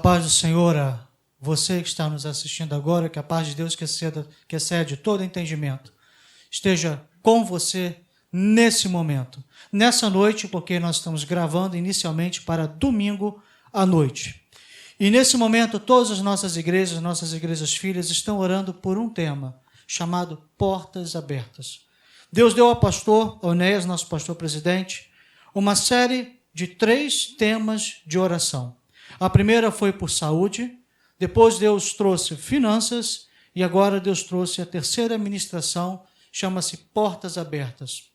paz do Senhor a você que está nos assistindo agora, que a paz de Deus que excede todo entendimento esteja com você nesse momento, nessa noite, porque nós estamos gravando inicialmente para domingo à noite. E nesse momento todas as nossas igrejas filhas estão orando por um tema chamado Portas Abertas. Deus deu ao pastor Onéias, nosso pastor presidente, uma série de 3 temas de oração. A primeira foi por saúde, depois Deus trouxe finanças e agora Deus trouxe a terceira ministração, chama-se Portas Abertas.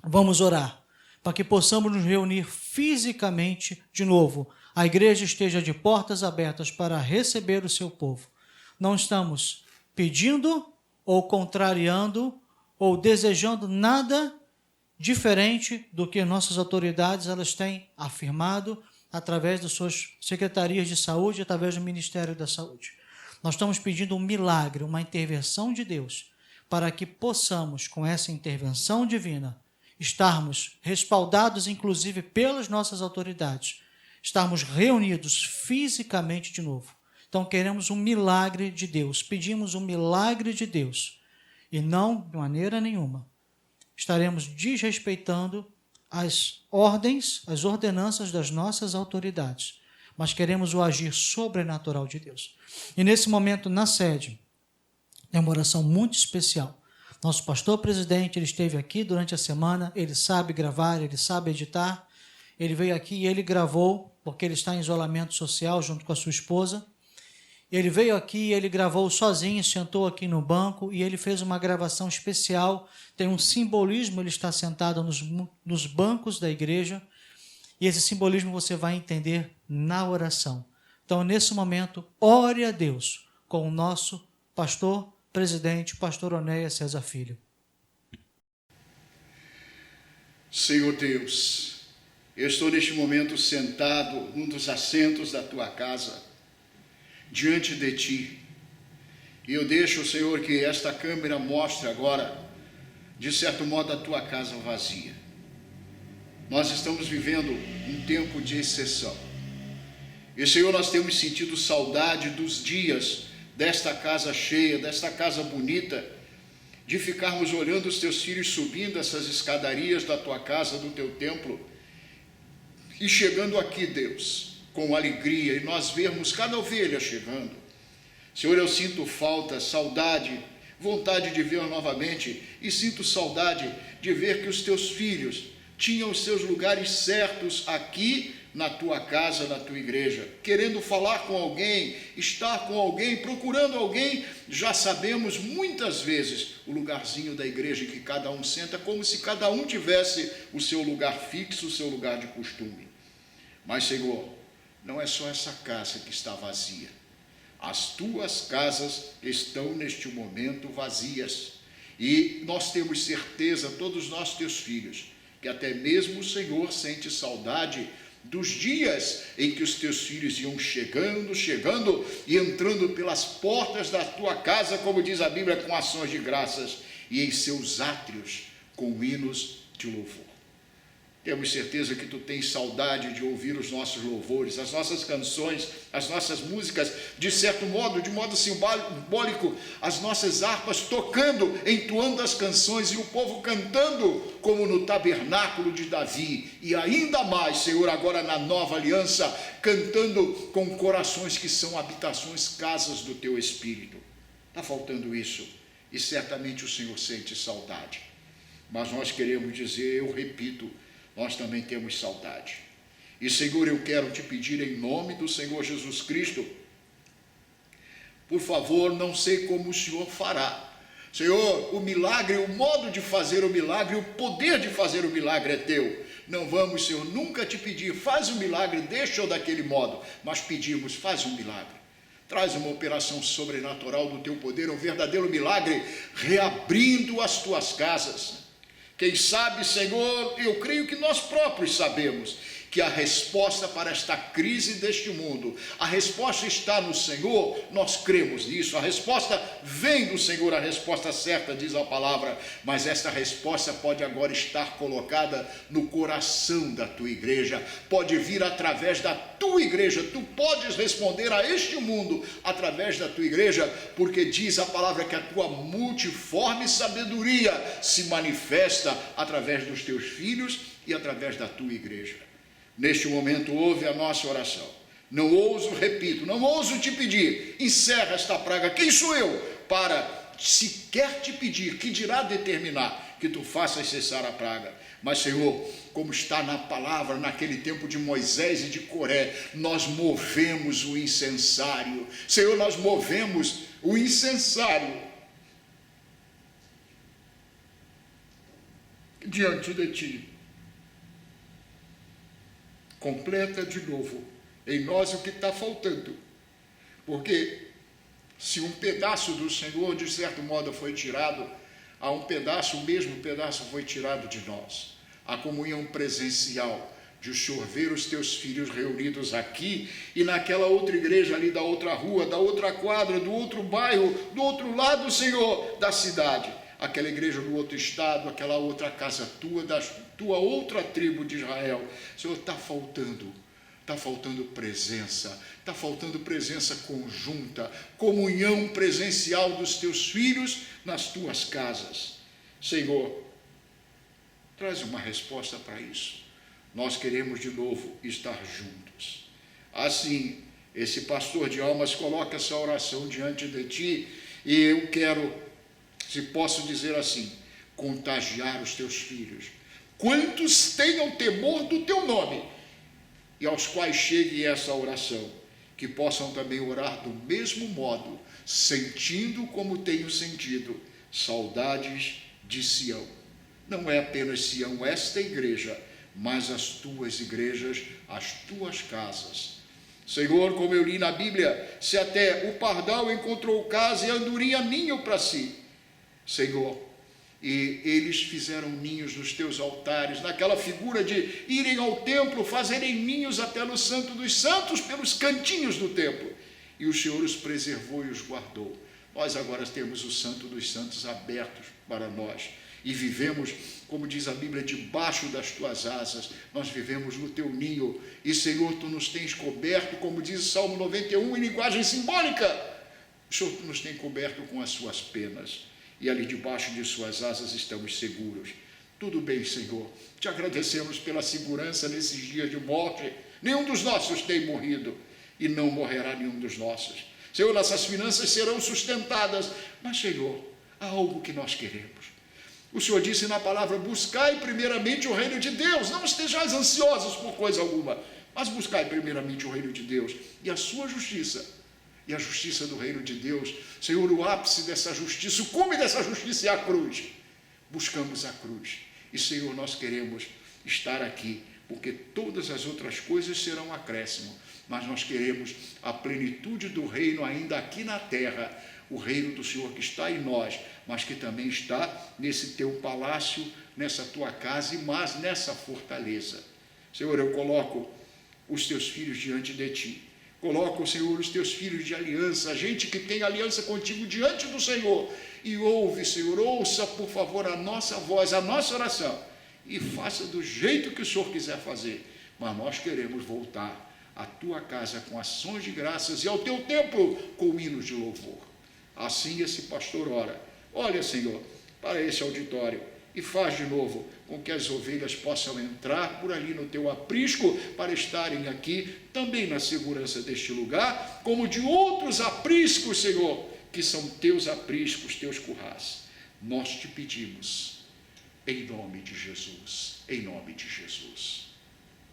Vamos orar para que possamos nos reunir fisicamente de novo. A igreja esteja de portas abertas para receber o seu povo. Não estamos pedindo ou contrariando ou desejando nada diferente do que nossas autoridades elas têm afirmado através das suas secretarias de saúde, através do Ministério da Saúde. Nós estamos pedindo um milagre, uma intervenção de Deus, para que possamos, com essa intervenção divina, estarmos respaldados, inclusive, pelas nossas autoridades, estarmos reunidos fisicamente de novo. Então, queremos um milagre de Deus, pedimos um milagre de Deus, e não, de maneira nenhuma, estaremos desrespeitando as ordens, as ordenanças das nossas autoridades, mas queremos o agir sobrenatural de Deus. E nesse momento, na sede, tem uma oração muito especial. Nosso pastor presidente, ele esteve aqui durante a semana, ele sabe gravar, ele sabe editar, ele veio aqui e ele gravou, porque ele está em isolamento social junto com a sua esposa. Ele veio aqui e ele gravou sozinho, sentou aqui no banco e ele fez uma gravação especial. Tem um simbolismo, ele está sentado nos bancos da igreja e esse simbolismo você vai entender na oração. Então, nesse momento, ore a Deus com o nosso pastor presidente, pastor Onéias César Filho. Senhor Deus, eu estou neste momento sentado num dos assentos da tua casa, diante de ti, e eu deixo, Senhor, que esta câmera mostre agora, de certo modo, a tua casa vazia. Nós estamos vivendo um tempo de exceção, e, Senhor, nós temos sentido saudade dos dias desta casa cheia, desta casa bonita, de ficarmos olhando os teus filhos subindo essas escadarias da tua casa, do teu templo, e chegando aqui, Deus, com alegria, e nós vermos cada ovelha chegando. Senhor, eu sinto falta, saudade, vontade de ver novamente, e sinto saudade de ver que os teus filhos tinham os seus lugares certos aqui na tua casa, na tua igreja, querendo falar com alguém, estar com alguém, procurando alguém. Já sabemos muitas vezes o lugarzinho da igreja em que cada um senta, como se cada um tivesse o seu lugar fixo, o seu lugar de costume. Mas, Senhor, não é só essa casa que está vazia. As tuas casas estão neste momento vazias. E nós temos certeza, todos nós teus filhos, que até mesmo o Senhor sente saudade dos dias em que os teus filhos iam chegando e entrando pelas portas da tua casa, como diz a Bíblia, com ações de graças, e em seus átrios com hinos de louvor. Temos certeza que tu tens saudade de ouvir os nossos louvores, as nossas canções, as nossas músicas, de certo modo, de modo simbólico, as nossas harpas tocando, entoando as canções e o povo cantando, como no tabernáculo de Davi, e ainda mais, Senhor, agora na nova aliança, cantando com corações que são habitações, casas do teu Espírito. Está faltando isso, e certamente o Senhor sente saudade. Mas nós queremos dizer, eu repito, nós também temos saudade. E, Senhor, eu quero te pedir em nome do Senhor Jesus Cristo, por favor, não sei como o Senhor fará. Senhor, o milagre, o modo de fazer o milagre, o poder de fazer o milagre é teu. Não vamos, Senhor, nunca te pedir, faz o milagre, deixa-o daquele modo, mas pedimos, faz um milagre. Traz uma operação sobrenatural do teu poder, um verdadeiro milagre, reabrindo as tuas casas. Quem sabe, Senhor, eu creio que nós próprios sabemos que a resposta para esta crise deste mundo, a resposta está no Senhor, nós cremos nisso. A resposta vem do Senhor, a resposta certa, diz a palavra, mas esta resposta pode agora estar colocada no coração da tua igreja, pode vir através da tua igreja. Tu podes responder a este mundo através da tua igreja, porque diz a palavra que a tua multiforme sabedoria se manifesta através dos teus filhos e através da tua igreja. Neste momento ouve a nossa oração. Não ouso, repito, não ouso te pedir, encerra esta praga. Quem sou eu para sequer te pedir, que dirá determinar que tu faças cessar a praga? Mas, Senhor, como está na palavra, naquele tempo de Moisés e de Coré, nós movemos o incensário. Senhor, nós movemos o incensário diante de ti. Completa de novo em nós o que está faltando, porque se um pedaço do Senhor, de certo modo, foi tirado, há um pedaço, o mesmo pedaço foi tirado de nós. A comunhão presencial, de o Senhor ver os teus filhos reunidos aqui e naquela outra igreja ali da outra rua, da outra quadra, do outro bairro, do outro lado, Senhor, da cidade, aquela igreja do outro estado, aquela outra casa tua, da tua outra tribo de Israel. Senhor, está faltando presença, está faltando presença conjunta, comunhão presencial dos teus filhos nas tuas casas. Senhor, traz uma resposta para isso. Nós queremos de novo estar juntos. Assim, esse pastor de almas coloca essa oração diante de ti, e eu quero, se posso dizer assim, contagiar os teus filhos. Quantos tenham temor do teu nome, e aos quais chegue essa oração, que possam também orar do mesmo modo, sentindo como tenho sentido, saudades de Sião. Não é apenas Sião, esta igreja, mas as tuas igrejas, as tuas casas. Senhor, como eu li na Bíblia, se até o pardal encontrou casa e a andorinha ninho para si, Senhor, e eles fizeram ninhos nos teus altares, naquela figura de irem ao templo, fazerem ninhos até no Santo dos Santos, pelos cantinhos do templo, e o Senhor os preservou e os guardou. Nós agora temos o Santo dos Santos abertos para nós, e vivemos, como diz a Bíblia, debaixo das tuas asas. Nós vivemos no teu ninho, e Senhor, tu nos tens coberto, como diz o Salmo 91, em linguagem simbólica, o Senhor nos tem coberto com as suas penas, e ali debaixo de suas asas estamos seguros. Tudo bem, Senhor, te agradecemos pela segurança nesses dias de morte. Nenhum dos nossos tem morrido, e não morrerá nenhum dos nossos. Senhor, nossas finanças serão sustentadas, mas, Senhor, há algo que nós queremos. O Senhor disse na palavra: buscai primeiramente o reino de Deus, não estejais ansiosos por coisa alguma, mas buscai primeiramente o reino de Deus e a sua justiça. E a justiça do reino de Deus, Senhor, o ápice dessa justiça, o cume dessa justiça é a cruz. Buscamos a cruz. E, Senhor, nós queremos estar aqui, porque todas as outras coisas serão acréscimo, mas nós queremos a plenitude do reino ainda aqui na terra, o reino do Senhor que está em nós, mas que também está nesse teu palácio, nessa tua casa, mas nessa fortaleza. Senhor, eu coloco os teus filhos diante de ti. Coloca, Senhor, os teus filhos de aliança, a gente que tem aliança contigo diante do Senhor. E ouve, Senhor, ouça, por favor, a nossa voz, a nossa oração. E faça do jeito que o Senhor quiser fazer. Mas nós queremos voltar à tua casa com ações de graças e ao teu templo com hinos de louvor. Assim esse pastor ora. Olha, Senhor, para esse auditório e faz de novo com que as ovelhas possam entrar por ali no teu aprisco para estarem aqui também na segurança deste lugar, como de outros apriscos, Senhor, que são teus apriscos, teus currais. Nós te pedimos, em nome de Jesus, em nome de Jesus.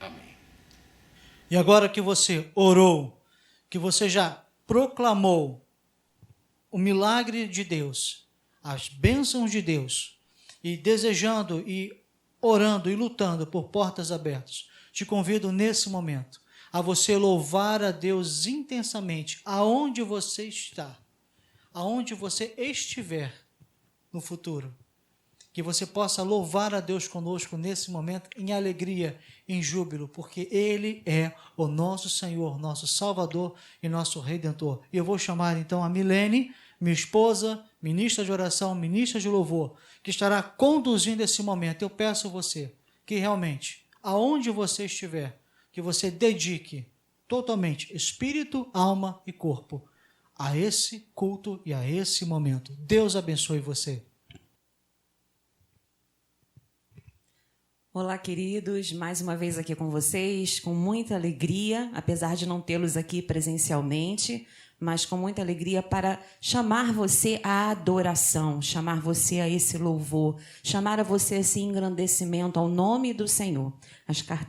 Amém. E agora que você orou, que você já proclamou o milagre de Deus, as bênçãos de Deus, e desejando e orando e lutando por portas abertas, te convido nesse momento a você louvar a Deus intensamente, aonde você está, aonde você estiver no futuro. que você possa louvar a Deus conosco nesse momento em alegria, em júbilo, porque Ele é o nosso Senhor, nosso Salvador e nosso Redentor. E eu vou chamar então a Milene, minha esposa, ministra de oração, ministra de louvor, que estará conduzindo esse momento. Eu peço a você que realmente, aonde você estiver, que você dedique totalmente espírito, alma e corpo a esse culto e a esse momento. Deus abençoe você. Olá, queridos, mais uma vez aqui com vocês, com muita alegria, apesar de não tê-los aqui presencialmente, mas com muita alegria para chamar você à adoração, chamar você a esse louvor, chamar a você a esse engrandecimento ao nome do Senhor.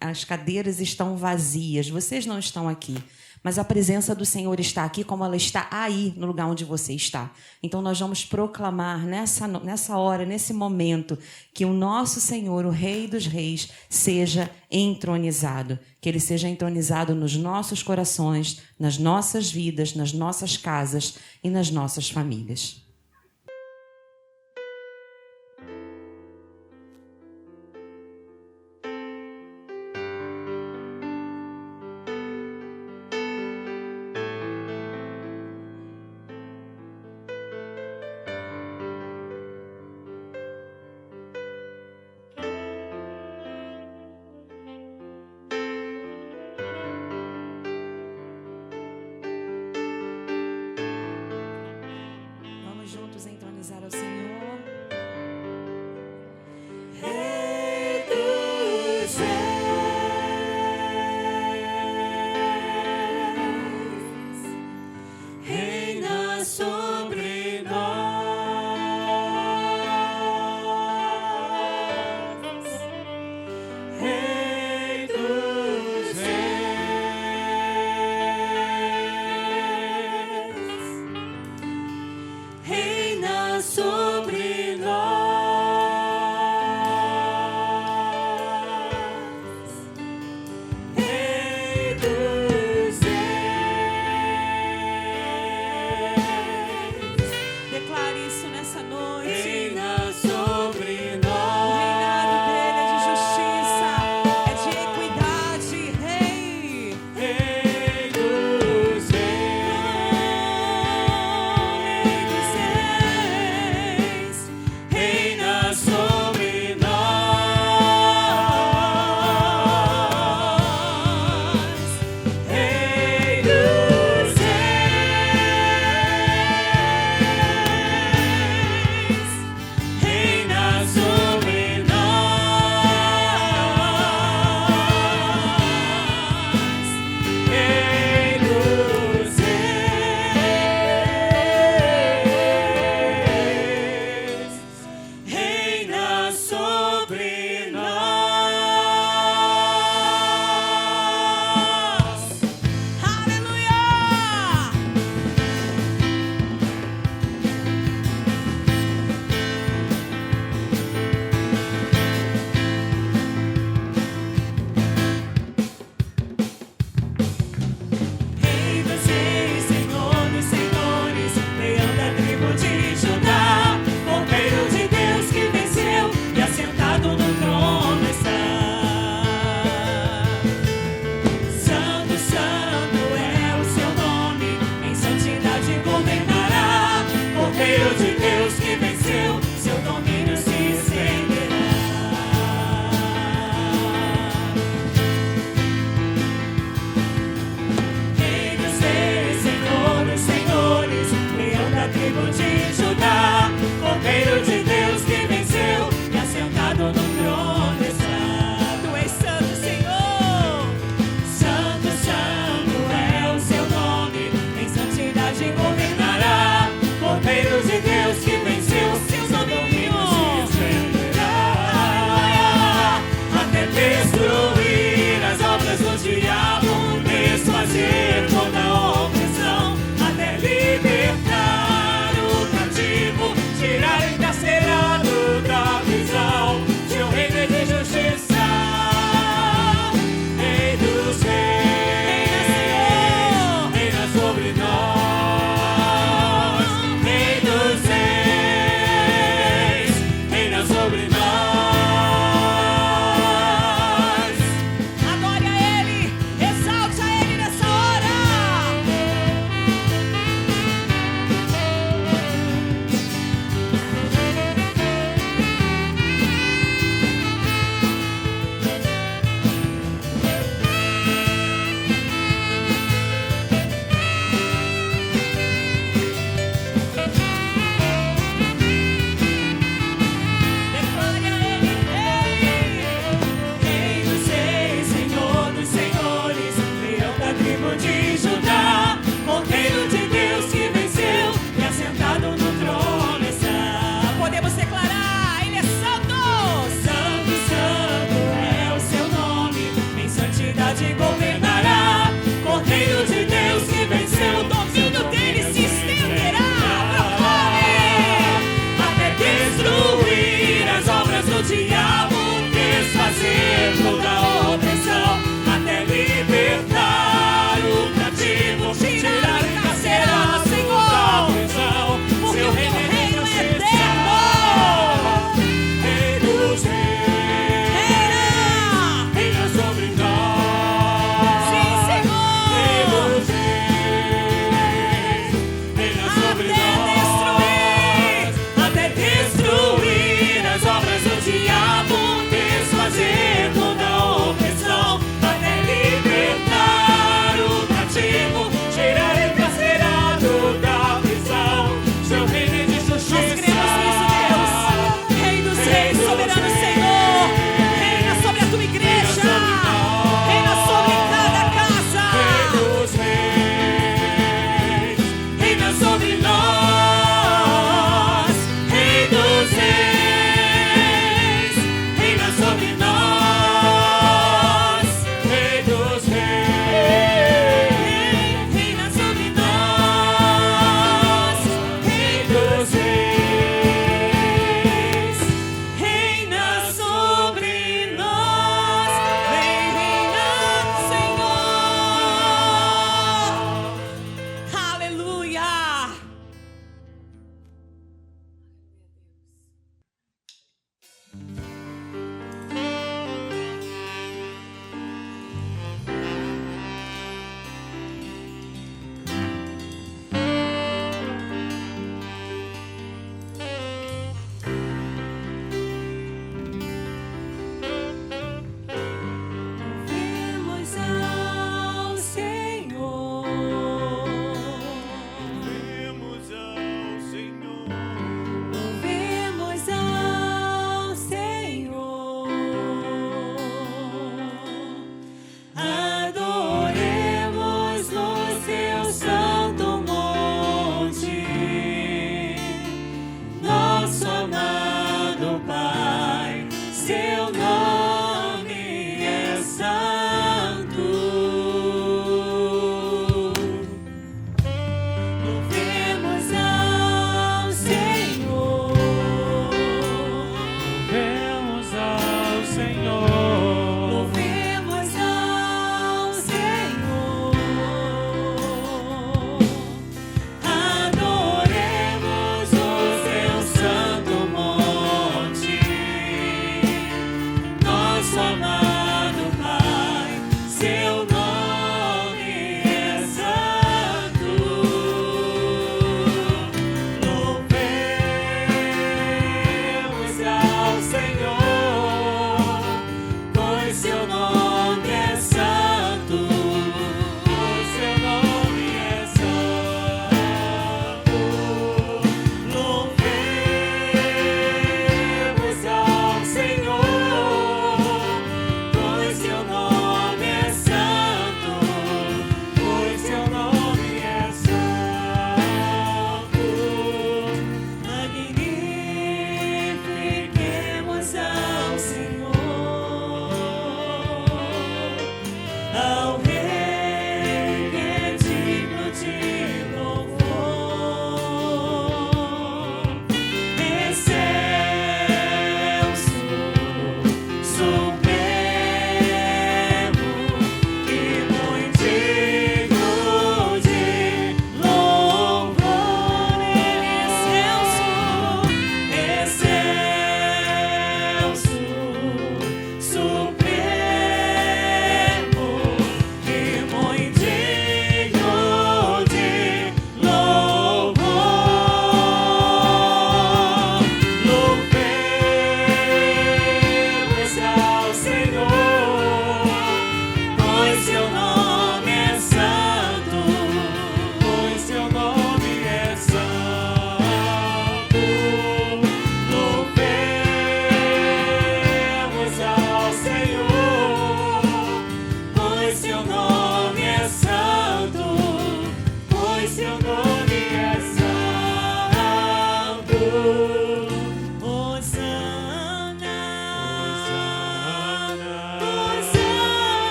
As cadeiras estão vazias, vocês não estão aqui, mas a presença do Senhor está aqui como ela está aí no lugar onde você está. Então nós vamos proclamar nessa hora, nesse momento, que o nosso Senhor, o Rei dos Reis, seja entronizado. Que Ele seja entronizado nos nossos corações, nas nossas vidas, nas nossas casas e nas nossas famílias.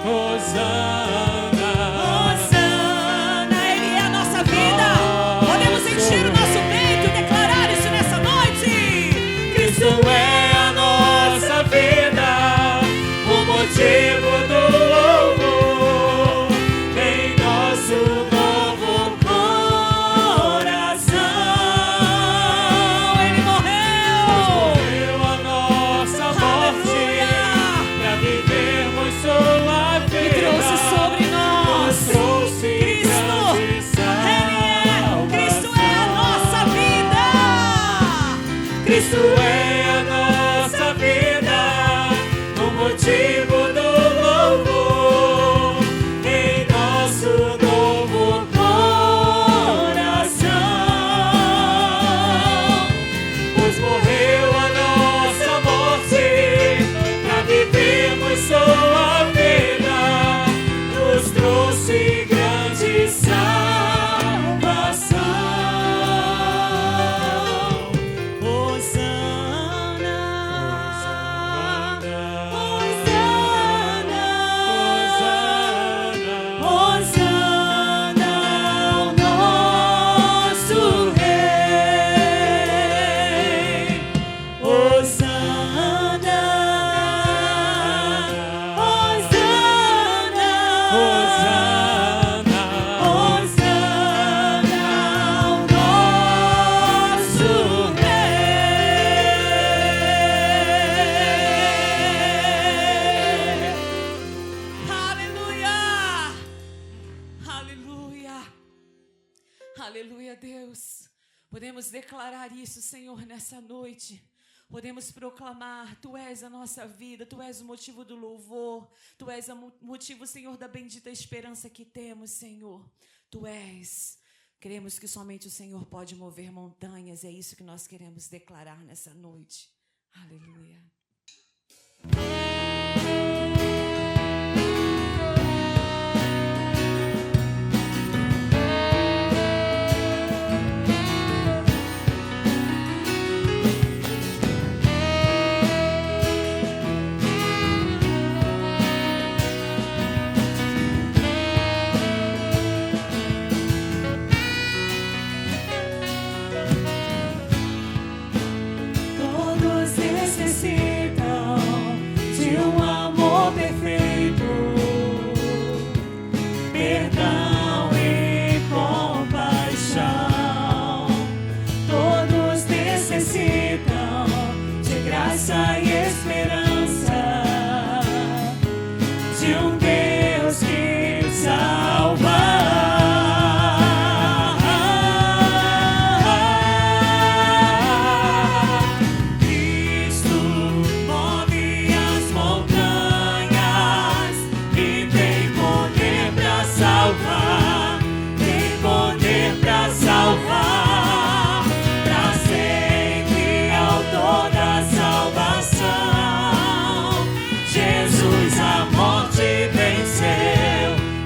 Hosana. Podemos declarar isso, Senhor, nessa noite. Podemos proclamar, Tu és a nossa vida, Tu és o motivo do louvor, Tu és o motivo, Senhor, da bendita esperança que temos, Senhor. Tu és. Cremos que somente o Senhor pode mover montanhas, é isso que nós queremos declarar nessa noite. Aleluia. Todos necessitam de um amor perfeito, perdão e compaixão. Todos necessitam de graça e esperança, de um Deus que salva.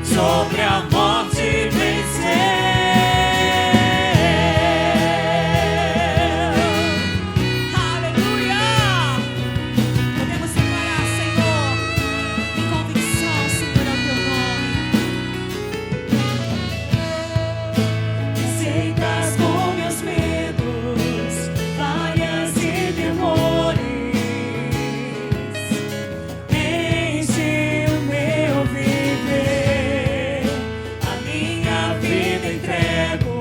Sobre a morte venceu. Aleluia! Podemos declarar, Senhor, em convicção, Senhor, ao Teu nome. Receitas com meus medos, falhas e temores. Enche o meu viver, a minha vida entrego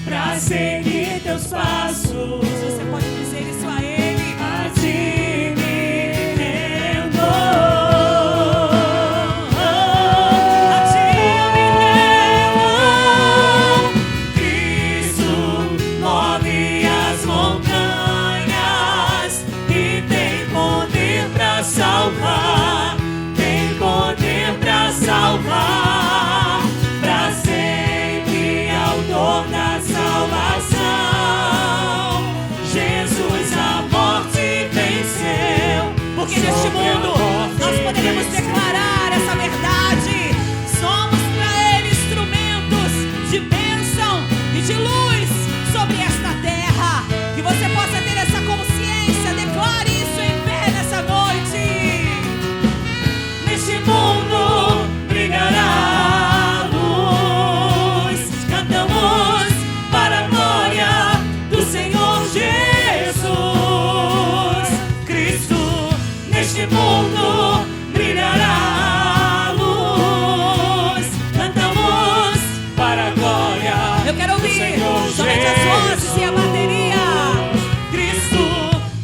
pra seguir Teus passos. Você pode dizer isso a Ele. A Ti me rendo. A Ti eu me rendo. Cristo move as montanhas e tem poder pra salvar. Tem poder pra salvar. Pra sempre autor da salvação. Jesus a morte venceu. Porque neste mundo nós poderemos declarar essa verdade. Somos para Ele instrumentos de bênção e de luz sobre esta terra. Que você possa ter essa consciência. Declare isso em fé nessa noite. Neste mundo brilhará a luz. Cantamos para a glória do Senhor Jesus. Cristo, neste mundo brilhará a luz. Cantamos para a glória. Eu quero ouvir Senhor somente as vozes e a bateria. Cristo,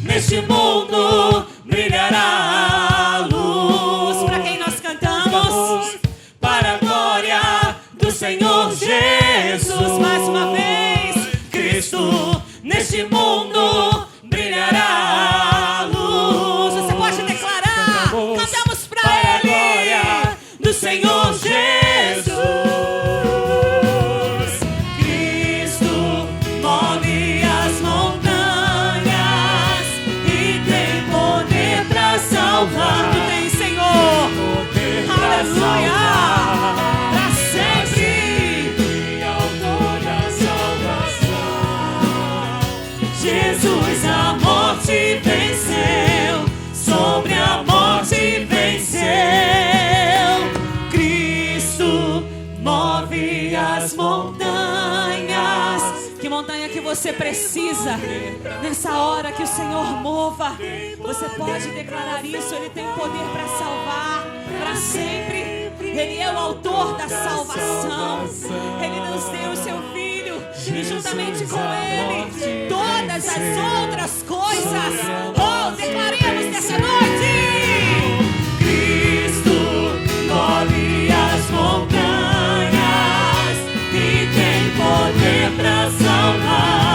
neste mundo brilhará a luz. Para quem nós cantamos. Para a glória do Senhor Jesus. Mais uma vez. Cristo, neste mundo brilhará a luz. Você pode declarar. Cantamos para Para a Ele. glória do Senhor Jesus. Cristo move as montanhas e tem poder pra salvar. Tu tens, Senhor. Poder pra Aleluia. salvar. Para sempre. E autor da salvação. Jesus a morte venceu. Sobre a morte venceu. Cristo move as montanhas. Que montanha que você precisa nessa hora que o Senhor mova. Você pode declarar isso. Ele tem poder para salvar para sempre. Ele é o autor da salvação. Ele nos deu o seu Filho e juntamente com Ele todas as outras coisas. Oh, declaremos nessa noite. Cristo move as montanhas e tem poder pra salvar.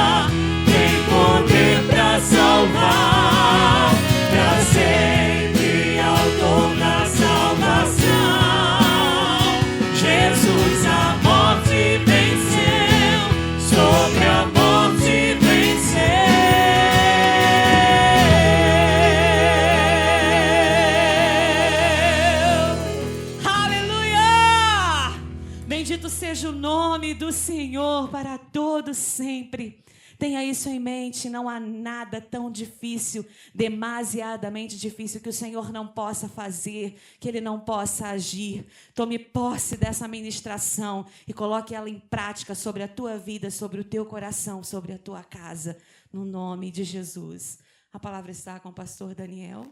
todo sempre. Tenha isso em mente, não há nada tão difícil, demasiadamente difícil, que o Senhor não possa fazer, que Ele não possa agir. Tome posse dessa ministração e coloque ela em prática sobre a tua vida, sobre o teu coração, sobre a tua casa, no nome de Jesus. A palavra está com o pastor Daniel.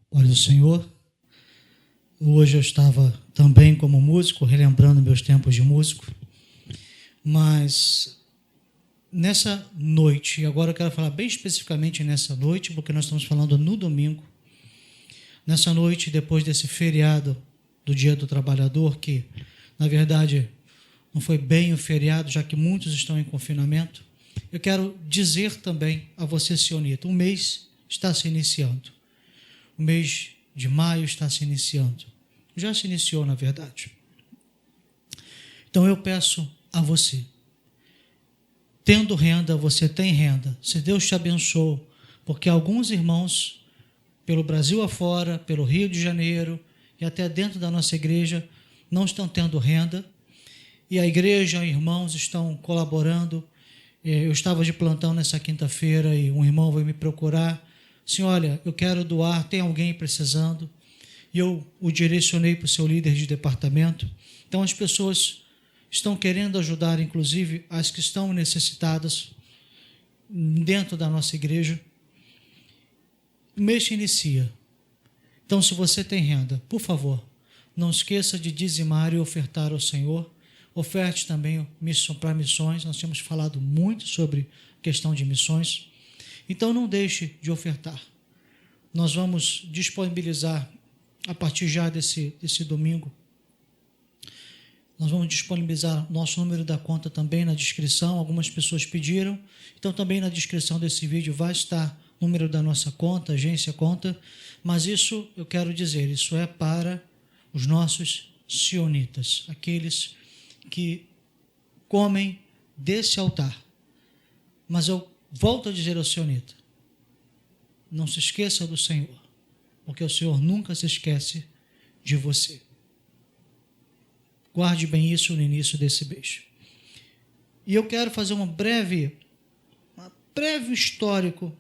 Olha, Senhor, hoje eu estava também como músico, relembrando meus tempos de músico, mas nessa noite, e agora eu quero falar bem especificamente nessa noite, porque nós estamos falando no domingo, nessa noite, depois desse feriado do Dia do Trabalhador, que, na verdade, não foi bem o feriado, já que muitos estão em confinamento, eu quero dizer também a você, sionita, o mês está se iniciando. O mês de maio está se iniciando. Já se iniciou, na verdade. Então eu peço a você, tendo renda, você tem renda. Se Deus te abençoe, porque alguns irmãos, pelo Brasil afora, pelo Rio de Janeiro e até dentro da nossa igreja, não estão tendo renda. E a igreja, irmãos, estão colaborando. Eu estava de plantão nessa quinta-feira e um irmão veio me procurar. Assim, olha, eu quero doar, tem alguém precisando? E eu o direcionei para o seu líder de departamento. Então, as pessoas estão querendo ajudar, inclusive, as que estão necessitadas dentro da nossa igreja. O mês se inicia. Então, se você tem renda, por favor, não esqueça de dizimar e ofertar ao Senhor. Oferte também para missões. Nós temos falado muito sobre questão de missões. Então, não deixe de ofertar. Nós vamos disponibilizar, a partir já desse domingo, nós vamos disponibilizar nosso número da conta também na descrição. Algumas pessoas pediram. Então, também na descrição desse vídeo vai estar o número da nossa conta, agência conta. Mas isso, eu quero dizer, isso é para os nossos sionitas, aqueles que comem desse altar. Mas eu volto a dizer ao sionita, não se esqueça do Senhor, porque o Senhor nunca se esquece de você. Guarde bem isso no início desse mês. E eu quero fazer um breve histórico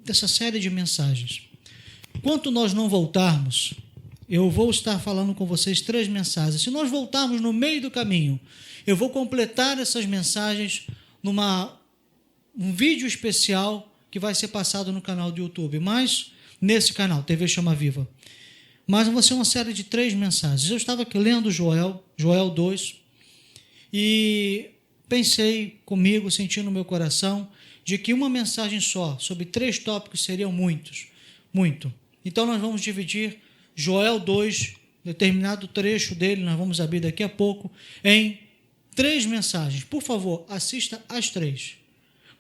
dessa série de mensagens. Enquanto nós não voltarmos, eu vou estar falando com vocês 3 mensagens. Se nós voltarmos no meio do caminho, eu vou completar essas mensagens um vídeo especial que vai ser passado no canal do YouTube, mas nesse canal, TV Chama Viva. Mas vai ser uma série de 3 mensagens. Eu estava aqui lendo Joel 2, e pensei comigo, senti no meu coração, de que uma mensagem só, sobre 3 tópicos, seriam muito. Então nós vamos dividir Joel 2, determinado trecho dele, nós vamos abrir daqui a pouco, em 3 mensagens. Por favor, assista as 3.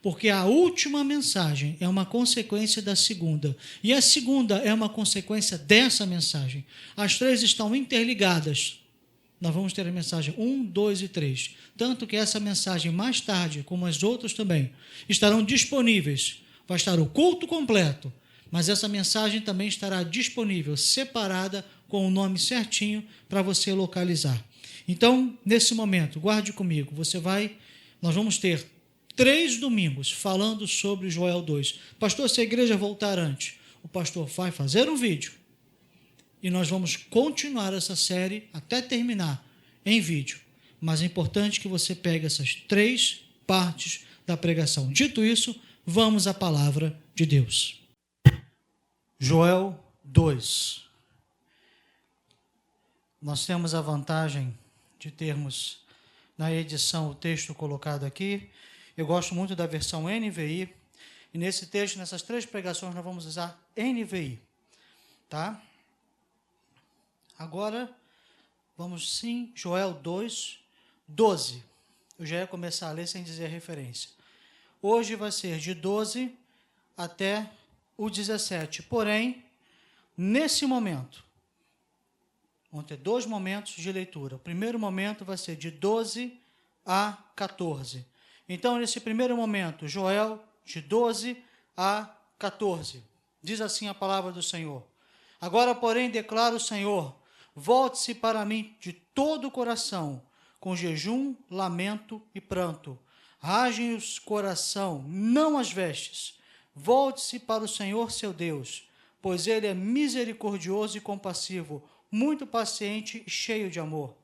Porque a última mensagem é uma consequência da segunda. E a segunda é uma consequência dessa mensagem. As 3 estão interligadas. Nós vamos ter a mensagem 1, 2 e 3. Tanto que essa mensagem, mais tarde, como as outras também, estarão disponíveis. Vai estar o culto completo. Mas essa mensagem também estará disponível, separada, com o nome certinho, para você localizar. Então, nesse momento, guarde comigo. Nós vamos ter 3 domingos falando sobre Joel 2. Pastor, se a igreja voltar antes, o pastor vai fazer um vídeo e nós vamos continuar essa série até terminar em vídeo. Mas é importante que você pegue essas 3 partes da pregação. Dito isso, vamos à palavra de Deus. Joel 2. Nós temos a vantagem de termos na edição o texto colocado aqui. Eu gosto muito da versão NVI, e nesse texto, nessas 3 pregações, nós vamos usar NVI, tá? Agora, vamos sim, Joel 2, 12. Eu já ia começar a ler sem dizer a referência. Hoje vai ser de 12 até o 17. Porém, nesse momento, Vão ter 2 momentos de leitura. O primeiro momento vai ser de 12 a 14. Então, nesse primeiro momento, Joel, de 12 a 14. Diz assim a palavra do Senhor. Agora, porém, declara o Senhor, volte-se para mim de todo o coração, com jejum, lamento e pranto. Rasguem o coração, não as vestes. Volte-se para o Senhor seu Deus, pois ele é misericordioso e compassivo, muito paciente e cheio de amor.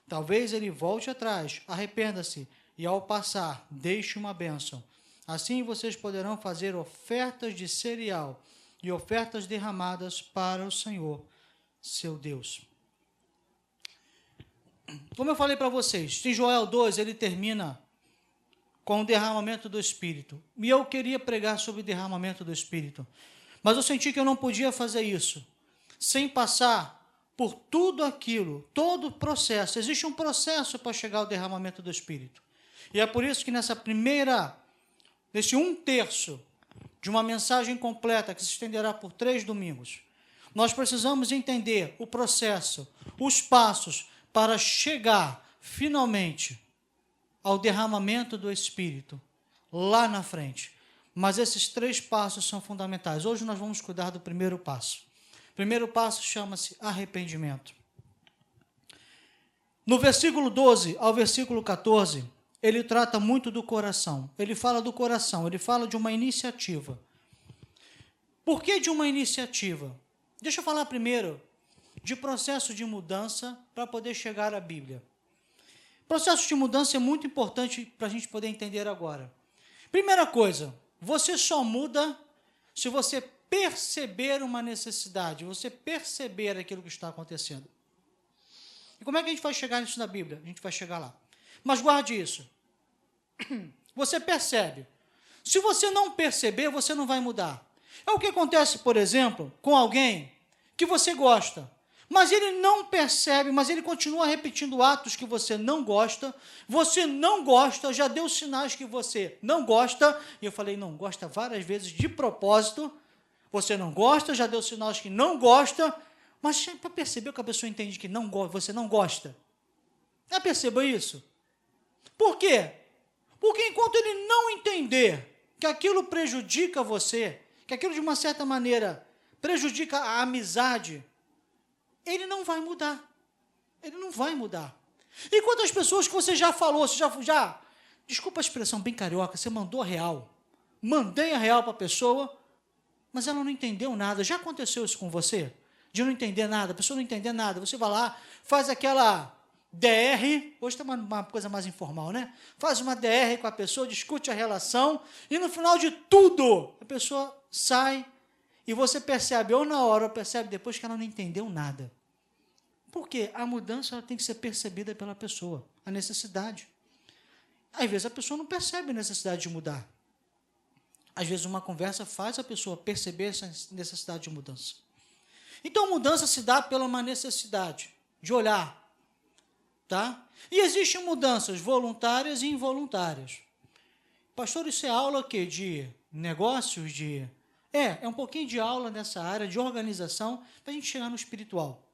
Talvez ele volte atrás, arrependa-se, e ao passar, deixe uma bênção. Assim vocês poderão fazer ofertas de cereal e ofertas derramadas para o Senhor, seu Deus. Como eu falei para vocês, em Joel 2, ele termina com o derramamento do Espírito. E eu queria pregar sobre o derramamento do Espírito. Mas eu senti que eu não podia fazer isso sem passar por tudo aquilo, todo o processo. Existe um processo para chegar ao derramamento do Espírito. E é por isso que nesse 1/3 de uma mensagem completa, que se estenderá por 3 domingos, nós precisamos entender o processo, os passos para chegar finalmente ao derramamento do Espírito lá na frente. Mas esses 3 passos são fundamentais. Hoje nós vamos cuidar do primeiro passo. O primeiro passo chama-se arrependimento. No versículo 12 ao versículo 14, ele trata muito do coração. Ele fala do coração, ele fala de uma iniciativa. Por que de uma iniciativa? Deixa eu falar primeiro de processo de mudança para poder chegar à Bíblia. Processo de mudança é muito importante para a gente poder entender agora. Primeira coisa, você só muda se você perceber uma necessidade, você perceber aquilo que está acontecendo. E como é que a gente vai chegar nisso na Bíblia? A gente vai chegar lá. Mas guarde isso. Você percebe. Se você não perceber, você não vai mudar. É o que acontece, por exemplo, com alguém que você gosta, mas ele não percebe, mas ele continua repetindo atos que você não gosta, já deu sinais que você não gosta, e eu falei não gosta várias vezes de propósito, você não gosta, já deu sinais que não gosta, mas para perceber que a pessoa entende que você não gosta. Já percebeu isso? Por quê? Porque enquanto ele não entender que aquilo prejudica você, que aquilo de uma certa maneira prejudica a amizade, ele não vai mudar. Ele não vai mudar. E quantas pessoas que você já falou, você já desculpa a expressão bem carioca, você mandou a real. Mandei a real para a pessoa, mas ela não entendeu nada. Já aconteceu isso com você? De não entender nada, a pessoa não entender nada. Você vai lá, faz aquela DR, hoje está uma coisa mais informal, né? Faz uma DR com a pessoa, discute a relação, e no final de tudo, a pessoa sai, e você percebe, ou na hora, ou percebe depois que ela não entendeu nada. Por quê? A mudança ela tem que ser percebida pela pessoa, a necessidade. Às vezes a pessoa não percebe a necessidade de mudar. Às vezes uma conversa faz a pessoa perceber essa necessidade de mudança. Então a mudança se dá pela uma necessidade de olhar. Tá? E existem mudanças voluntárias e involuntárias. Pastor, isso é aula quê? De negócios, É um pouquinho de aula nessa área de organização para a gente chegar no espiritual.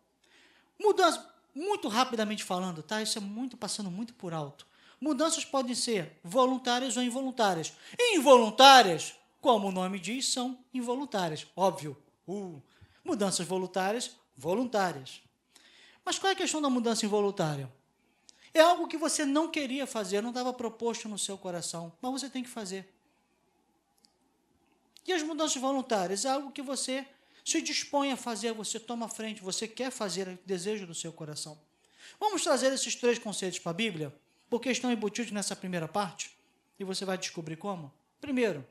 Mudança, muito rapidamente falando, tá? Isso é passando muito por alto. Mudanças podem ser voluntárias ou involuntárias. E involuntárias, como o nome diz, são involuntárias. Óbvio. Mudanças voluntárias. Mas qual é a questão da mudança involuntária? É algo que você não queria fazer, não estava proposto no seu coração, mas você tem que fazer. E as mudanças voluntárias? É algo que você se dispõe a fazer, você toma a frente, você quer fazer, é o desejo do seu coração. Vamos trazer esses 3 conceitos para a Bíblia, porque estão embutidos nessa primeira parte, e você vai descobrir como. Primeiro,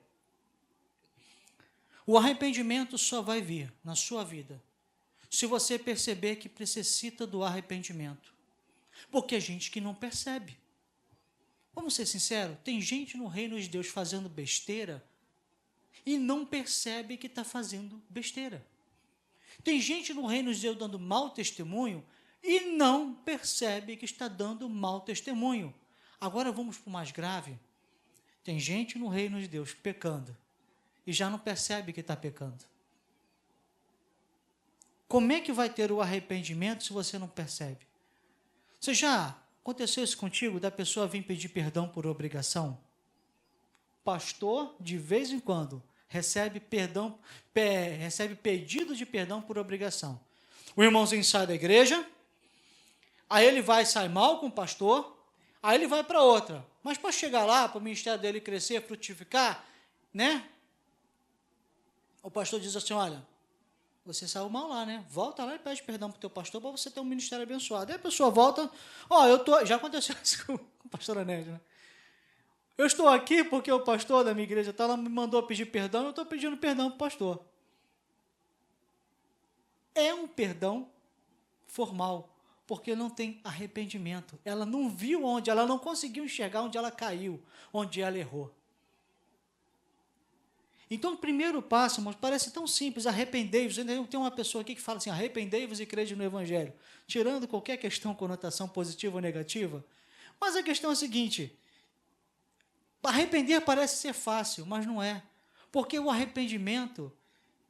o arrependimento só vai vir na sua vida se você perceber que necessita do arrependimento. Porque a gente que não percebe. Vamos ser sinceros, tem gente no reino de Deus fazendo besteira e não percebe que está fazendo besteira. Tem gente no reino de Deus dando mau testemunho e não percebe que está dando mau testemunho. Agora vamos para o mais grave. Tem gente no reino de Deus pecando e já não percebe que está pecando. Como é que vai ter o arrependimento se você não percebe? Você já aconteceu isso contigo, da pessoa vir pedir perdão por obrigação? Pastor, de vez em quando, recebe pedido de perdão por obrigação. O irmãozinho sai da igreja, aí ele sai mal com o pastor, aí ele vai para outra. Mas para chegar lá, para o ministério dele crescer, frutificar, né? O pastor diz assim, olha, você saiu mal lá, né? Volta lá e pede perdão para o teu pastor para você ter um ministério abençoado. Aí a pessoa volta, já aconteceu isso com o pastor Anédio, né? Eu estou aqui porque o pastor da minha igreja ela me mandou pedir perdão, eu estou pedindo perdão para o pastor. É um perdão formal, porque não tem arrependimento. Ela não viu ela não conseguiu enxergar onde ela caiu, onde ela errou. Então, o primeiro passo, irmãos, parece tão simples, arrependei-vos. Tem uma pessoa aqui que fala assim, arrependei-vos e crede no Evangelho, tirando qualquer questão, conotação positiva ou negativa. Mas a questão é a seguinte, arrepender parece ser fácil, mas não é. Porque o arrependimento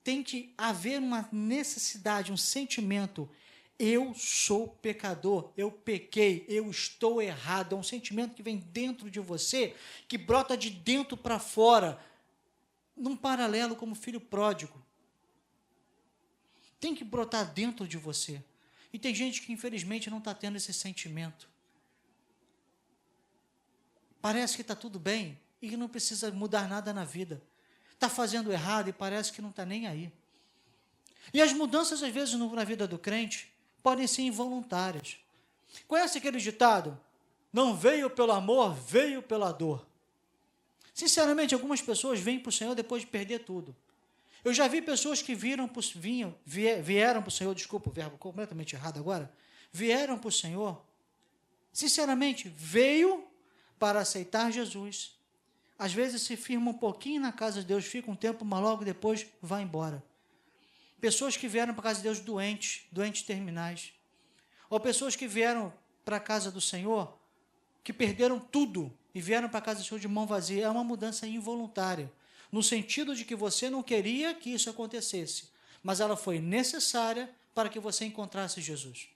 tem que haver uma necessidade, um sentimento. Eu sou pecador, eu pequei, eu estou errado. É um sentimento que vem dentro de você, que brota de dentro para fora, num paralelo como filho pródigo. Tem que brotar dentro de você. E tem gente que, infelizmente, não está tendo esse sentimento. Parece que está tudo bem e que não precisa mudar nada na vida. Está fazendo errado e parece que não está nem aí. E as mudanças, às vezes, na vida do crente, podem ser involuntárias. Conhece aquele ditado? Não veio pelo amor, veio pela dor. Sinceramente, algumas pessoas vêm para o Senhor depois de perder tudo. Eu já vi pessoas que vieram para o Senhor, desculpa o verbo completamente errado agora, vieram para o Senhor, sinceramente, veio para aceitar Jesus. Às vezes se firma um pouquinho na casa de Deus, fica um tempo, mas logo depois vai embora. Pessoas que vieram para a casa de Deus doentes terminais. Ou pessoas que vieram para a casa do Senhor, que perderam tudo e vieram para a casa do Senhor de mão vazia. É uma mudança involuntária, no sentido de que você não queria que isso acontecesse, mas ela foi necessária para que você encontrasse Jesus.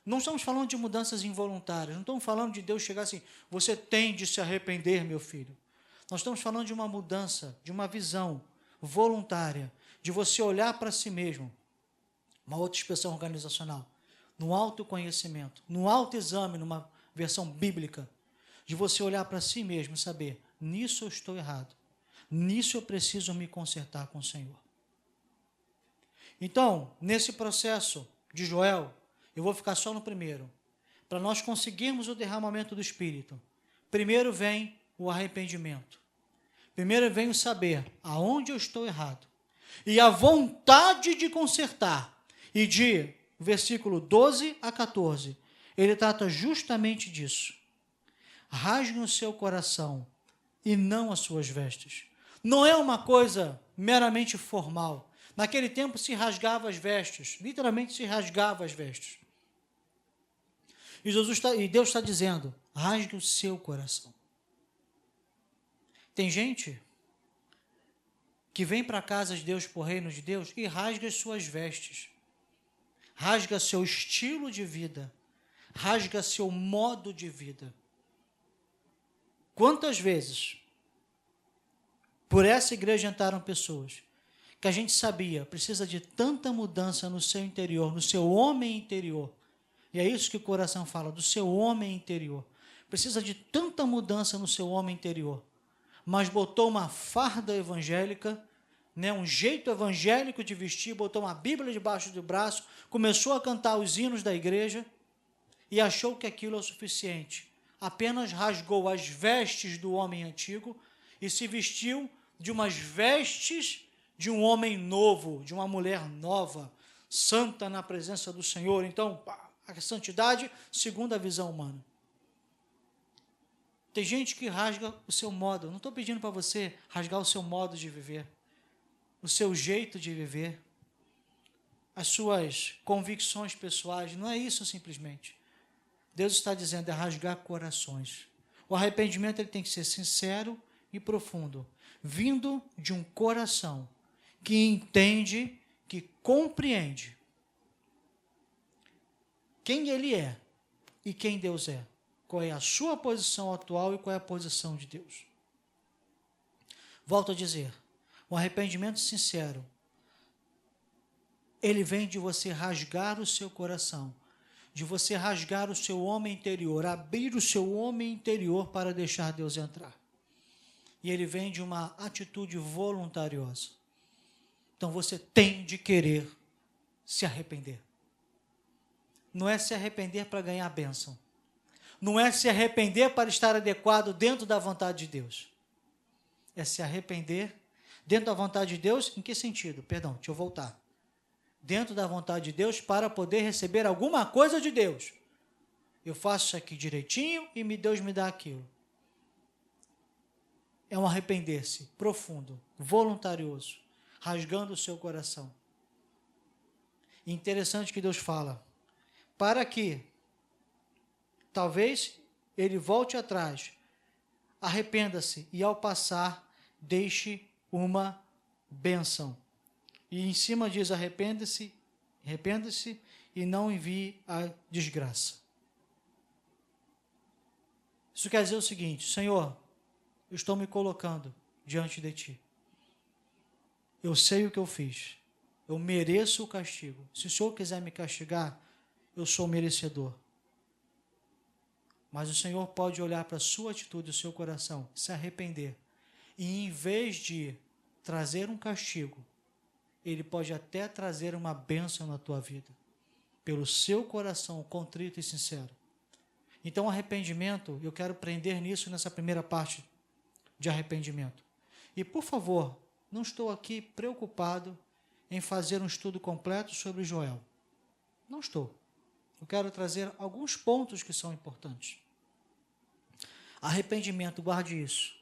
Não estamos falando de mudanças involuntárias, não estamos falando de Deus chegar assim, você tem de se arrepender, meu filho. Nós estamos falando de uma mudança, de uma visão voluntária, de você olhar para si mesmo, uma outra expressão organizacional, no autoconhecimento, no autoexame, numa versão bíblica, de você olhar para si mesmo e saber, nisso eu estou errado, nisso eu preciso me consertar com o Senhor. Então, nesse processo de Joel, eu vou ficar só no primeiro, para nós conseguirmos o derramamento do Espírito. Primeiro vem o arrependimento. Primeiro vem o saber aonde eu estou errado. E a vontade de consertar. E de versículo 12 a 14, ele trata justamente disso. Rasguem o seu coração e não as suas vestes. Não é uma coisa meramente formal. Naquele tempo se rasgava as vestes, literalmente se rasgava as vestes. E Deus está dizendo, rasgue o seu coração. Tem gente que vem para a casa de Deus, para o reino de Deus, e rasga as suas vestes. Rasga seu estilo de vida. Rasga seu modo de vida. Quantas vezes por essa igreja entraram pessoas que a gente sabia, precisa de tanta mudança no seu interior, no seu homem interior. E é isso que o coração fala, do seu homem interior. Precisa de tanta mudança no seu homem interior. Mas botou uma farda evangélica, né, um jeito evangélico de vestir, botou uma Bíblia debaixo do braço, começou a cantar os hinos da igreja e achou que aquilo é o suficiente. Apenas rasgou as vestes do homem antigo e se vestiu de umas vestes de um homem novo, de uma mulher nova, santa na presença do Senhor. Então, a santidade segundo a visão humana. Tem gente que rasga o seu modo. Não estou pedindo para você rasgar o seu modo de viver, o seu jeito de viver, as suas convicções pessoais. Não é isso simplesmente. Deus está dizendo é rasgar corações. O arrependimento ele tem que ser sincero e profundo, vindo de um coração que entende que compreende quem ele é e quem Deus é, qual é a sua posição atual e qual é a posição de Deus. Volto a dizer, um arrependimento sincero, ele vem de você rasgar o seu coração, de você rasgar o seu homem interior, abrir o seu homem interior para deixar Deus entrar. E ele vem de uma atitude voluntariosa. Então você tem de querer se arrepender. Não é se arrepender para ganhar a bênção. Não é se arrepender para estar adequado dentro da vontade de Deus. É se arrepender dentro da vontade de Deus, em que sentido? Perdão, deixa eu voltar. Dentro da vontade de Deus para poder receber alguma coisa de Deus. Eu faço isso aqui direitinho e Deus me dá aquilo. É um arrepender-se profundo, voluntarioso, rasgando o seu coração. E interessante que Deus fala, para que talvez ele volte atrás, arrependa-se e ao passar deixe uma bênção. E em cima diz arrependa-se e não envie a desgraça. Isso quer dizer o seguinte, Senhor, eu estou me colocando diante de Ti. Eu sei o que eu fiz. Eu mereço o castigo. Se o Senhor quiser me castigar, eu sou merecedor. Mas o Senhor pode olhar para a sua atitude, o seu coração, se arrepender. E em vez de trazer um castigo, Ele pode até trazer uma bênção na tua vida. Pelo seu coração contrito e sincero. Então, arrependimento, eu quero prender nisso nessa primeira parte de arrependimento. E, por favor, não estou aqui preocupado em fazer um estudo completo sobre Joel. Não estou. Eu quero trazer alguns pontos que são importantes. Arrependimento, guarde isso,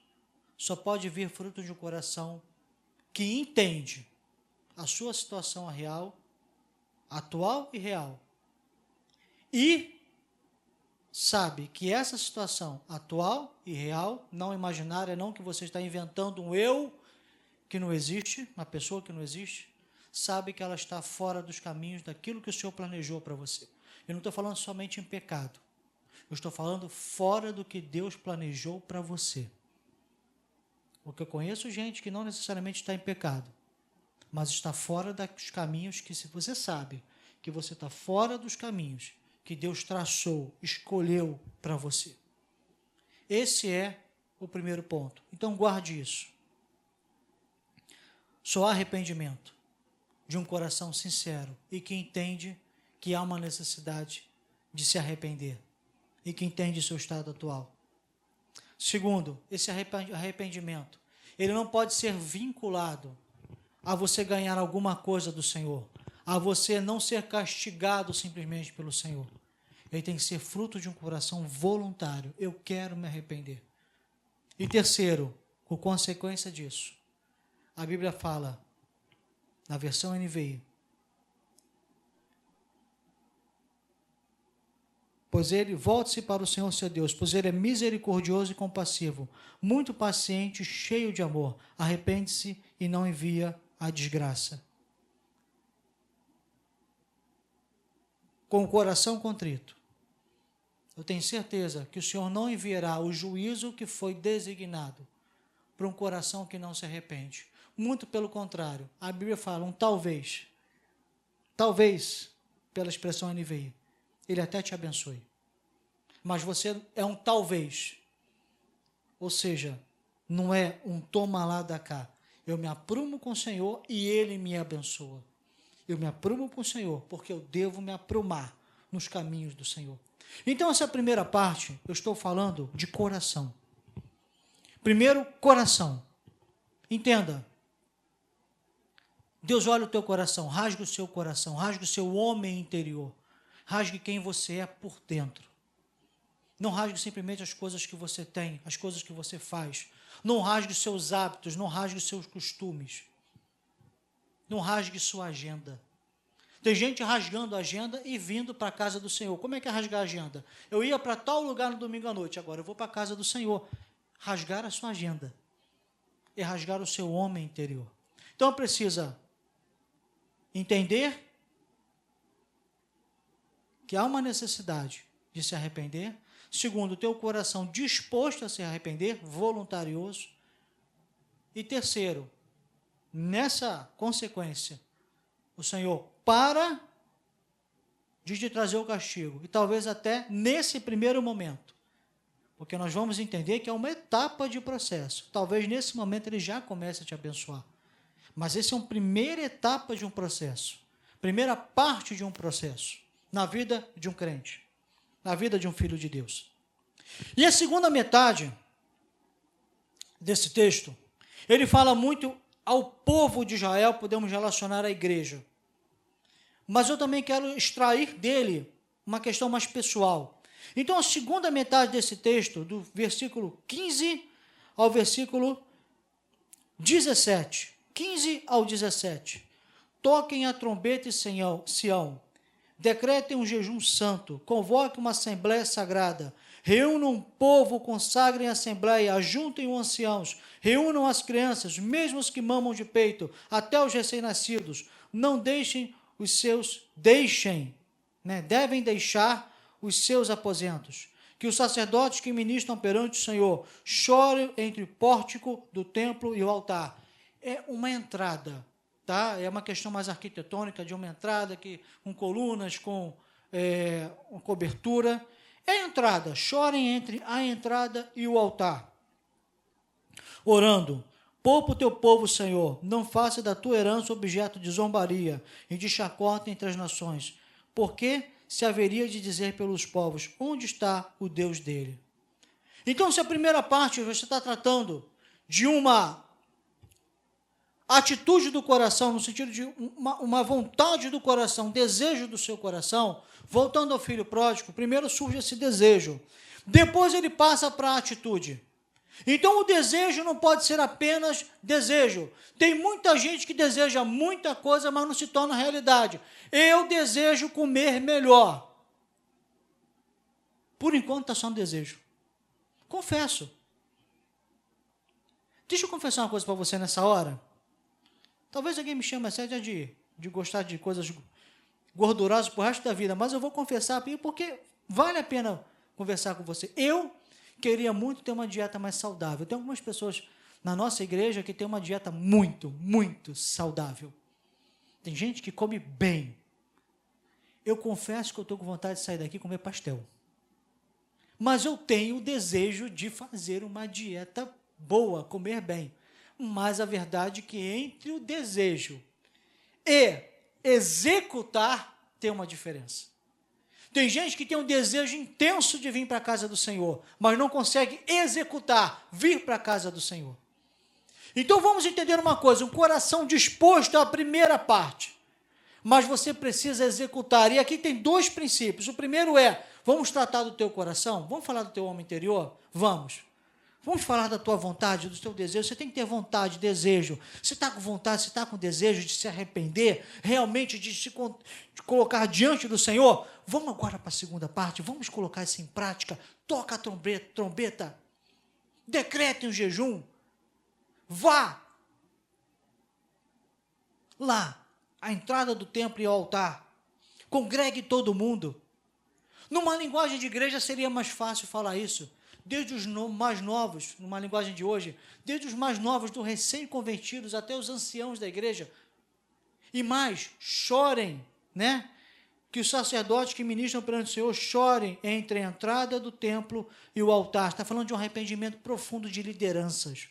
só pode vir fruto de um coração que entende a sua situação real, atual e real, e sabe que essa situação atual e real, não imaginária, não que você está inventando um eu que não existe, uma pessoa que não existe, sabe que ela está fora dos caminhos daquilo que o Senhor planejou para você. Eu não estou falando somente em pecado, eu estou falando fora do que Deus planejou para você. Porque eu conheço gente que não necessariamente está em pecado, mas está fora dos caminhos que, se você sabe que você está fora dos caminhos que Deus traçou, escolheu para você. Esse é o primeiro ponto. Então guarde isso. Só há arrependimento de um coração sincero e que entende que há uma necessidade de se arrepender e que entende seu estado atual. Segundo, esse arrependimento, ele não pode ser vinculado a você ganhar alguma coisa do Senhor, a você não ser castigado simplesmente pelo Senhor. Ele tem que ser fruto de um coração voluntário. Eu quero me arrepender. E terceiro, por consequência disso, a Bíblia fala, na versão NVI, pois ele, volte-se para o Senhor seu Deus, pois ele é misericordioso e compassivo, muito paciente, cheio de amor. Arrepende-se e não envia a desgraça. Com o coração contrito, eu tenho certeza que o Senhor não enviará o juízo que foi designado para um coração que não se arrepende. Muito pelo contrário, a Bíblia fala um talvez, pela expressão NVI, ele até te abençoe. Mas você é um talvez, ou seja, não é um toma lá da cá. Eu me aprumo com o Senhor e Ele me abençoa. Eu me aprumo com o Senhor, porque eu devo me aprumar nos caminhos do Senhor. Então, essa primeira parte, eu estou falando de coração. Primeiro, coração. Entenda. Deus olha o teu coração, rasga o seu coração, rasga o seu homem interior. Rasgue quem você é por dentro. Não rasgue simplesmente as coisas que você tem, as coisas que você faz. Não rasgue os seus hábitos, não rasgue os seus costumes. Não rasgue sua agenda. Tem gente rasgando a agenda e vindo para a casa do Senhor. Como é que é rasgar a agenda? Eu ia para tal lugar no domingo à noite, agora eu vou para a casa do Senhor. Rasgar a sua agenda é rasgar o seu homem interior. Então precisa entender que há uma necessidade de se arrepender. Segundo, ter o coração disposto a se arrepender, voluntarioso. E terceiro, nessa consequência, o Senhor para de te trazer o castigo. E talvez até nesse primeiro momento. Porque nós vamos entender que é uma etapa de processo. Talvez nesse momento ele já comece a te abençoar. Mas essa é uma primeira etapa de um processo. Primeira parte de um processo. Na vida de um crente. Na vida de um filho de Deus. E a segunda metade desse texto, ele fala muito ao povo de Israel, podemos relacionar à igreja. Mas eu também quero extrair dele uma questão mais pessoal. Então, a segunda metade desse texto, do versículo 15 ao versículo 17. 15 ao 17. Toquem a trombeta em Sião. Decretem um jejum santo. Convoquem uma assembleia sagrada. Reúnam o povo, consagrem a assembleia, ajuntem os anciãos, reúnam as crianças, mesmo os que mamam de peito, até os recém-nascidos. Não deixem devem deixar os seus aposentos. Que os sacerdotes que ministram perante o Senhor chorem entre o pórtico do templo e o altar. É uma entrada, tá? É uma questão mais arquitetônica de uma entrada com colunas, com uma cobertura. É a entrada, chorem entre a entrada e o altar. Orando, poupa o teu povo, Senhor, não faça da tua herança objeto de zombaria e de chacota entre as nações, porque se haveria de dizer pelos povos, onde está o Deus dele? Então, se a primeira parte você está tratando de uma atitude do coração, no sentido de uma vontade do coração, um desejo do seu coração, voltando ao filho pródigo, primeiro surge esse desejo, depois ele passa para a atitude. Então o desejo não pode ser apenas desejo. Tem muita gente que deseja muita coisa, mas não se torna realidade. Eu desejo comer melhor. Por enquanto está só um desejo. Confesso. Deixa eu confessar uma coisa para você nessa hora. Talvez alguém me chame a sério de gostar de coisas gordurosas pro resto da vida, mas eu vou confessar porque vale a pena conversar com você. Eu queria muito ter uma dieta mais saudável. Tem algumas pessoas na nossa igreja que tem uma dieta muito, muito saudável. Tem gente que come bem. Eu confesso que eu estou com vontade de sair daqui e comer pastel. Mas eu tenho o desejo de fazer uma dieta boa, comer bem. Mas a verdade é que entre o desejo e executar tem uma diferença. Tem gente que tem um desejo intenso de vir para a casa do Senhor, mas não consegue executar, vir para a casa do Senhor. Então vamos entender uma coisa, um coração disposto é a primeira parte, mas você precisa executar. E aqui tem dois princípios. O primeiro é, vamos tratar do teu coração? Vamos falar do teu homem interior? Vamos. Vamos falar da tua vontade, do teu desejo. Você tem que ter vontade, desejo. Você está com vontade, você está com desejo de se arrepender, realmente de colocar diante do Senhor? Vamos agora para a segunda parte, vamos colocar isso em prática. Toca a trombeta, decrete um jejum, vá lá, à entrada do templo e ao altar, congregue todo mundo. Numa linguagem de igreja seria mais fácil falar isso. Desde os mais novos, numa linguagem de hoje, desde os mais novos, dos recém-convertidos, até os anciãos da igreja. E mais, chorem, né? Que os sacerdotes que ministram perante o Senhor chorem entre a entrada do templo e o altar. Está falando de um arrependimento profundo de lideranças.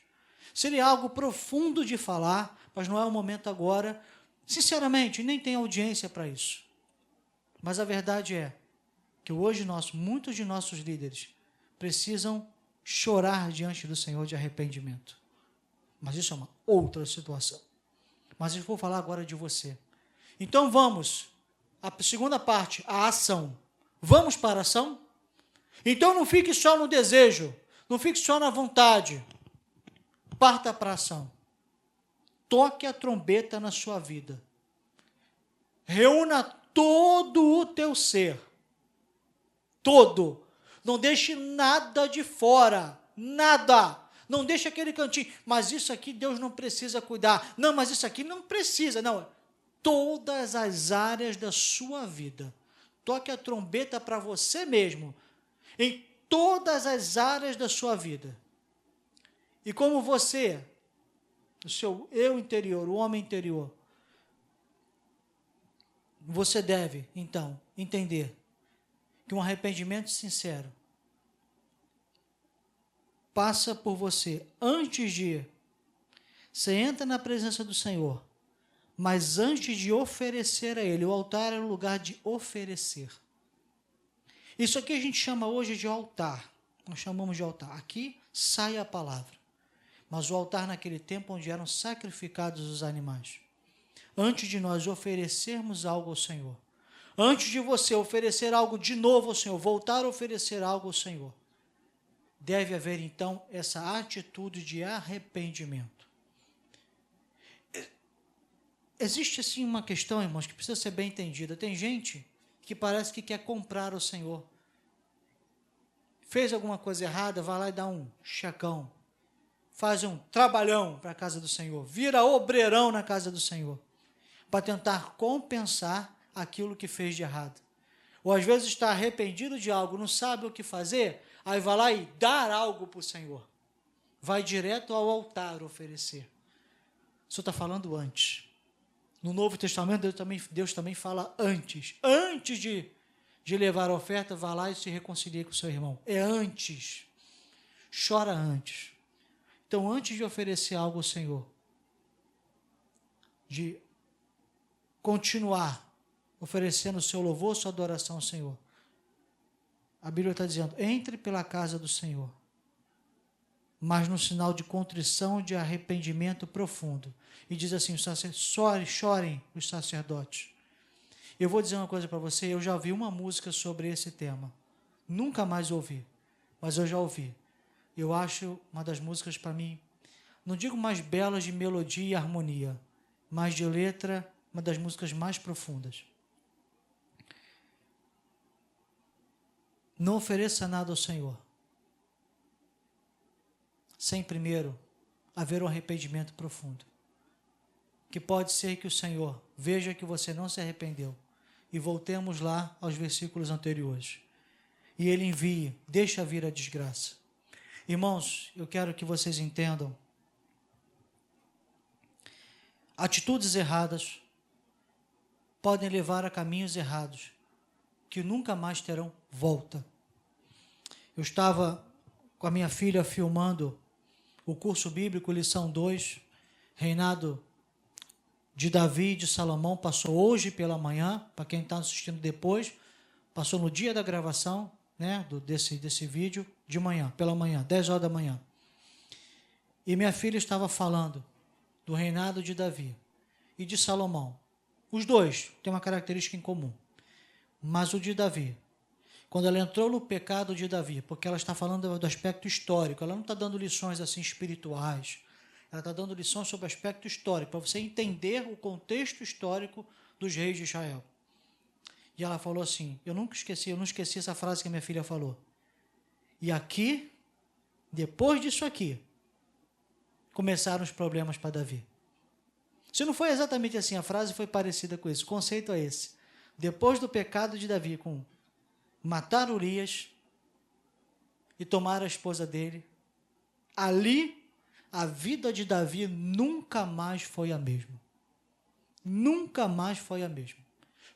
Seria algo profundo de falar, mas não é o momento agora. Sinceramente, nem tem audiência para isso. Mas a verdade é que hoje muitos de nossos líderes precisam chorar diante do Senhor de arrependimento. Mas isso é uma outra situação. Mas eu vou falar agora de você. Então vamos, a segunda parte, a ação. Vamos para a ação? Então não fique só no desejo, não fique só na vontade. Parta para a ação. Toque a trombeta na sua vida. Reúna todo o teu ser. Todo. Não deixe nada de fora, nada. Não deixe aquele cantinho. Mas isso aqui Deus não precisa cuidar. Não, mas isso aqui não precisa. Não, todas as áreas da sua vida. Toque a trombeta para você mesmo, em todas as áreas da sua vida. E como você, o seu eu interior, o homem interior, você deve, então, entender que um arrependimento sincero passa por você antes de você entra na presença do Senhor, mas antes de oferecer a Ele. O altar é o lugar de oferecer. Isso aqui a gente chama hoje de altar. Nós chamamos de altar. Aqui sai a palavra. Mas o altar naquele tempo onde eram sacrificados os animais. Antes de nós oferecermos algo ao Senhor, antes de você oferecer algo de novo ao Senhor, voltar a oferecer algo ao Senhor, deve haver então essa atitude de arrependimento. Existe assim uma questão, irmãos, que precisa ser bem entendida. Tem gente que parece que quer comprar o Senhor. Fez alguma coisa errada, vai lá e dá um checão. Faz um trabalhão para a casa do Senhor. Vira obreirão na casa do Senhor. Para tentar compensar aquilo que fez de errado. Ou às vezes está arrependido de algo, não sabe o que fazer, aí vai lá e dá algo para o Senhor. Vai direto ao altar oferecer. O Senhor está falando antes. No Novo Testamento, Deus também fala antes. Antes de levar a oferta, vá lá e se reconcilie com o seu irmão. É antes. Chora antes. Então, antes de oferecer algo ao Senhor, de continuar oferecendo o seu louvor, sua adoração ao Senhor, a Bíblia está dizendo, entre pela casa do Senhor, mas no sinal de contrição, de arrependimento profundo. E diz assim, chorem os sacerdotes. Eu vou dizer uma coisa para você, eu já ouvi uma música sobre esse tema. Nunca mais ouvi, mas eu já ouvi. Eu acho uma das músicas para mim, não digo mais belas de melodia e harmonia, mas de letra, uma das músicas mais profundas. Não ofereça nada ao Senhor sem primeiro haver um arrependimento profundo. Que pode ser que o Senhor veja que você não se arrependeu. E voltemos lá aos versículos anteriores. E Ele envie, deixa vir a desgraça. Irmãos, eu quero que vocês entendam. Atitudes erradas podem levar a caminhos errados, que nunca mais terão volta. Eu estava com a minha filha filmando o curso bíblico, lição 2, reinado de Davi e de Salomão, passou hoje pela manhã, para quem está assistindo depois, passou no dia da gravação, né, desse vídeo, de manhã, pela manhã, 10 horas da manhã. E minha filha estava falando do reinado de Davi e de Salomão. Os dois têm uma característica em comum, mas o de Davi, quando ela entrou no pecado de Davi, porque ela está falando do aspecto histórico, ela não está dando lições assim espirituais, ela está dando lições sobre o aspecto histórico, para você entender o contexto histórico dos reis de Israel. E ela falou assim, eu não esqueci essa frase que a minha filha falou. E aqui, depois disso aqui, começaram os problemas para Davi. Se não foi exatamente assim, a frase foi parecida com isso, o conceito é esse. Depois do pecado de Davi com matar Urias e tomar a esposa dele, ali a vida de Davi nunca mais foi a mesma. Nunca mais foi a mesma.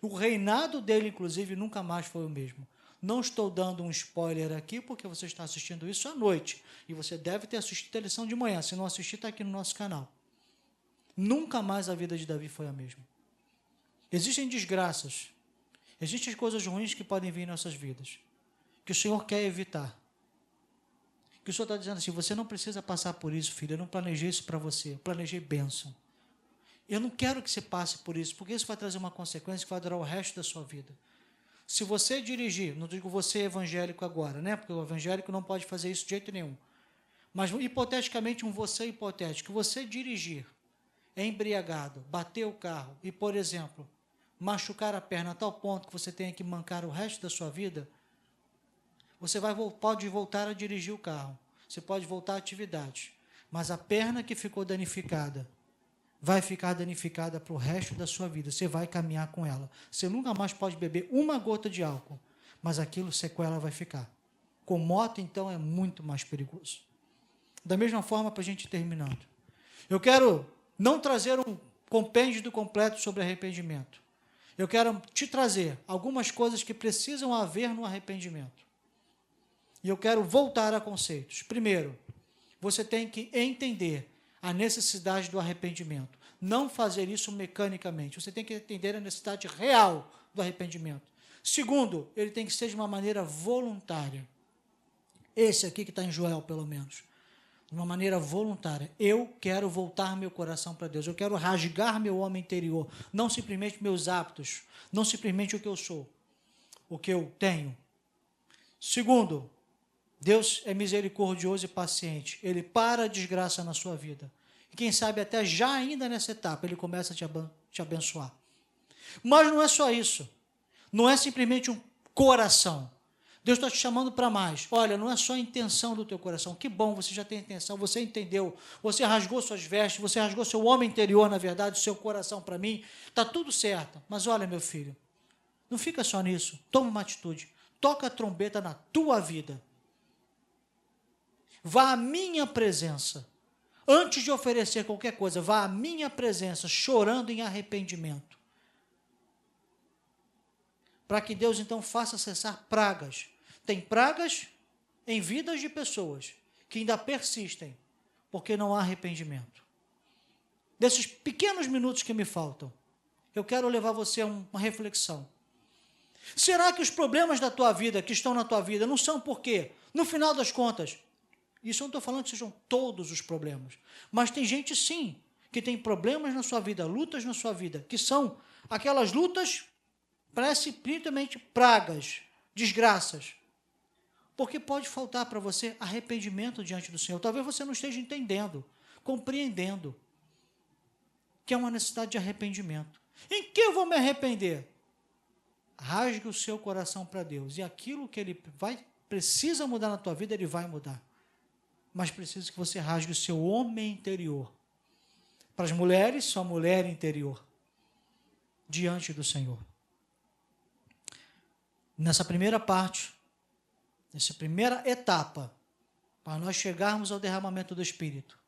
O reinado dele, inclusive, nunca mais foi o mesmo. Não estou dando um spoiler aqui, porque você está assistindo isso à noite. E você deve ter assistido a lição de manhã. Se não assistir, está aqui no nosso canal. Nunca mais a vida de Davi foi a mesma. Existem desgraças. Existem coisas ruins que podem vir em nossas vidas, que o Senhor quer evitar. Que o Senhor está dizendo assim, você não precisa passar por isso, filho, eu não planejei isso para você, eu planejei bênção. Eu não quero que você passe por isso, porque isso vai trazer uma consequência que vai durar o resto da sua vida. Se você dirigir, não digo você evangélico agora, né? Porque o evangélico não pode fazer isso de jeito nenhum. Mas hipoteticamente, um você hipotético, você dirigir embriagado, bater o carro e, por exemplo, machucar a perna a tal ponto que você tenha que mancar o resto da sua vida, você pode voltar a dirigir o carro, você pode voltar à atividade, mas a perna que ficou danificada vai ficar danificada para o resto da sua vida. Você vai caminhar com ela. Você nunca mais pode beber uma gota de álcool, mas aquilo, sequela vai ficar. Com moto, então, é muito mais perigoso. Da mesma forma, para a gente ir terminando, eu quero não trazer um compêndio completo sobre arrependimento. Eu quero te trazer algumas coisas que precisam haver no arrependimento. E eu quero voltar a conceitos. Primeiro, você tem que entender a necessidade do arrependimento. Não fazer isso mecanicamente. Você tem que entender a necessidade real do arrependimento. Segundo, ele tem que ser de uma maneira voluntária. Esse aqui que está em Joel, pelo menos. De uma maneira voluntária. Eu quero voltar meu coração para Deus. Eu quero rasgar meu homem interior. Não simplesmente meus hábitos. Não simplesmente o que eu sou. O que eu tenho. Segundo, Deus é misericordioso e paciente. Ele para a desgraça na sua vida. E quem sabe até já ainda nessa etapa, ele começa a te abençoar. Mas não é só isso. Não é simplesmente um coração. Deus está te chamando para mais. Olha, não é só a intenção do teu coração. Que bom, você já tem intenção, você entendeu, você rasgou suas vestes, você rasgou seu homem interior, na verdade, o seu coração para mim. Está tudo certo. Mas olha, meu filho, não fica só nisso. Toma uma atitude. Toca a trombeta na tua vida. Vá à minha presença. Antes de oferecer qualquer coisa, vá à minha presença, chorando em arrependimento. Para que Deus, então, faça cessar pragas. Tem pragas em vidas de pessoas que ainda persistem, porque não há arrependimento. Desses pequenos minutos que me faltam, eu quero levar você a uma reflexão. Será que os problemas da tua vida, que estão na tua vida, não são porque, no final das contas, isso eu não estou falando que sejam todos os problemas, mas tem gente, sim, que tem problemas na sua vida, lutas na sua vida, que são aquelas lutas, parece simplesmente pragas, desgraças, porque pode faltar para você arrependimento diante do Senhor. Talvez você não esteja entendendo, compreendendo que é uma necessidade de arrependimento. Em que eu vou me arrepender? Rasgue o seu coração para Deus, e aquilo que Ele precisa mudar na tua vida, Ele vai mudar. Mas precisa que você rasgue o seu homem interior. Para as mulheres, sua mulher interior, diante do Senhor. Nessa primeira parte, nessa primeira etapa, para nós chegarmos ao derramamento do Espírito,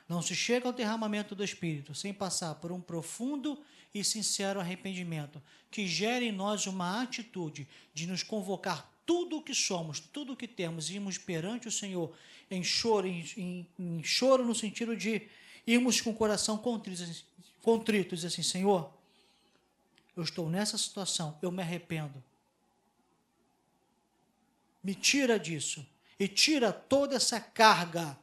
não se chega ao derramamento do Espírito sem passar por um profundo e sincero arrependimento, que gere em nós uma atitude de nos convocar tudo o que somos, tudo o que temos, e irmos perante o Senhor em choro, em choro no sentido de irmos com o coração contrito, dizer assim, Senhor, eu estou nessa situação, eu me arrependo. Me tira disso e tira toda essa carga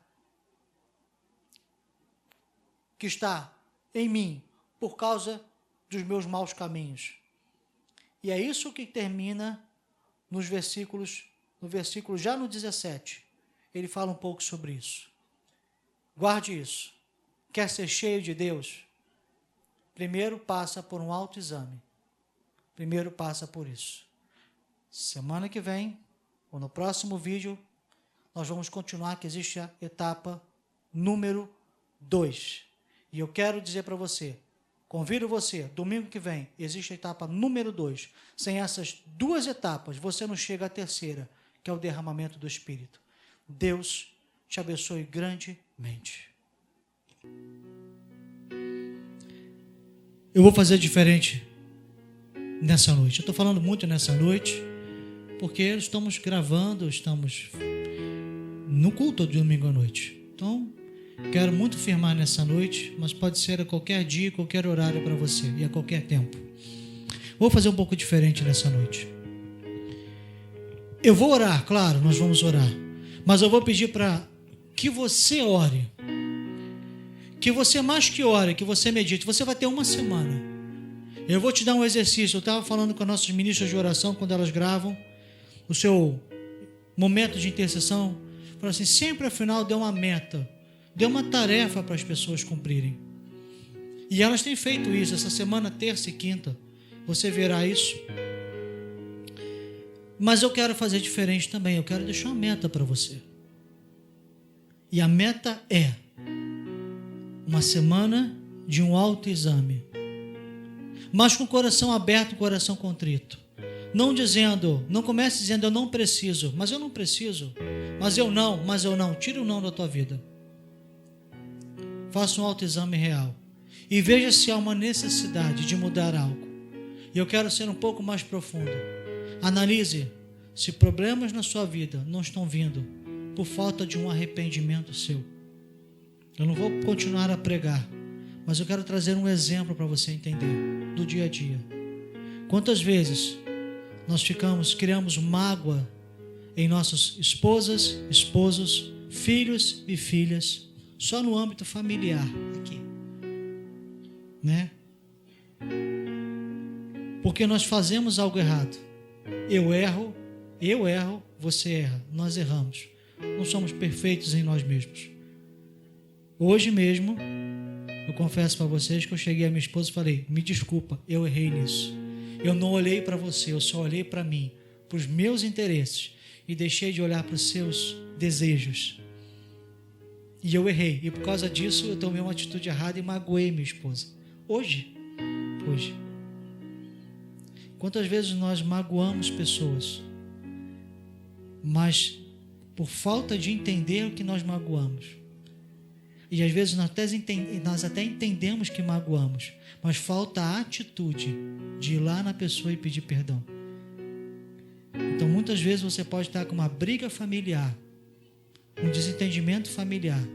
que está em mim por causa dos meus maus caminhos. E é isso que termina no versículo já no 17, ele fala um pouco sobre isso. Guarde isso. Quer ser cheio de Deus? Primeiro passa por um autoexame. Primeiro passa por isso. Semana que vem, ou no próximo vídeo, nós vamos continuar, que existe a etapa número 2. E eu quero dizer para você, convido você, domingo que vem, existe a etapa número 2. Sem essas 2 etapas, você não chega à terceira, que é o derramamento do Espírito. Deus te abençoe grandemente. Eu vou fazer diferente nessa noite. Eu estou falando muito nessa noite, porque estamos gravando, estamos no culto de domingo à noite. Então, quero muito firmar nessa noite, mas pode ser a qualquer dia, qualquer horário para você e a qualquer tempo. Vou fazer um pouco diferente nessa noite. Eu vou orar, claro, nós vamos orar, mas eu vou pedir para que você ore, que você mais que ore, que você medite. Você vai ter uma semana. Eu vou te dar um exercício. Eu estava falando com as nossas ministras de oração, quando elas gravam o seu momento de intercessão, falaram assim, sempre ao final dê uma meta, dê uma tarefa para as pessoas cumprirem. E elas têm feito isso. Essa semana, terça e quinta, você verá isso. Mas eu quero fazer diferente também. Eu quero deixar uma meta para você. E a meta é uma semana de um autoexame, mas com o coração aberto, coração contrito. Não comece dizendo eu não preciso, mas eu não preciso, mas eu não. Tira o não da tua vida. Faça um autoexame real e veja se há uma necessidade de mudar algo. E eu quero ser um pouco mais profundo. Analise se problemas na sua vida não estão vindo por falta de um arrependimento seu. Eu não vou continuar a pregar, mas eu quero trazer um exemplo para você entender do dia a dia. Quantas vezes nós criamos mágoa em nossas esposas, esposos, filhos e filhas, só no âmbito familiar aqui, né? Porque nós fazemos algo errado. Eu erro, você erra, nós erramos. Não somos perfeitos em nós mesmos. Hoje mesmo, eu confesso para vocês que eu cheguei à minha esposa e falei, me desculpa, eu errei nisso. Eu não olhei para você, eu só olhei para mim, para os meus interesses e deixei de olhar para os seus desejos. E eu errei. E por causa disso eu tomei uma atitude errada e magoei minha esposa. Hoje. Quantas vezes nós magoamos pessoas, mas por falta de entender o que nós magoamos. E às vezes nós até entendemos que magoamos, mas falta a atitude de ir lá na pessoa e pedir perdão. Então muitas vezes você pode estar com uma briga familiar, um desentendimento familiar,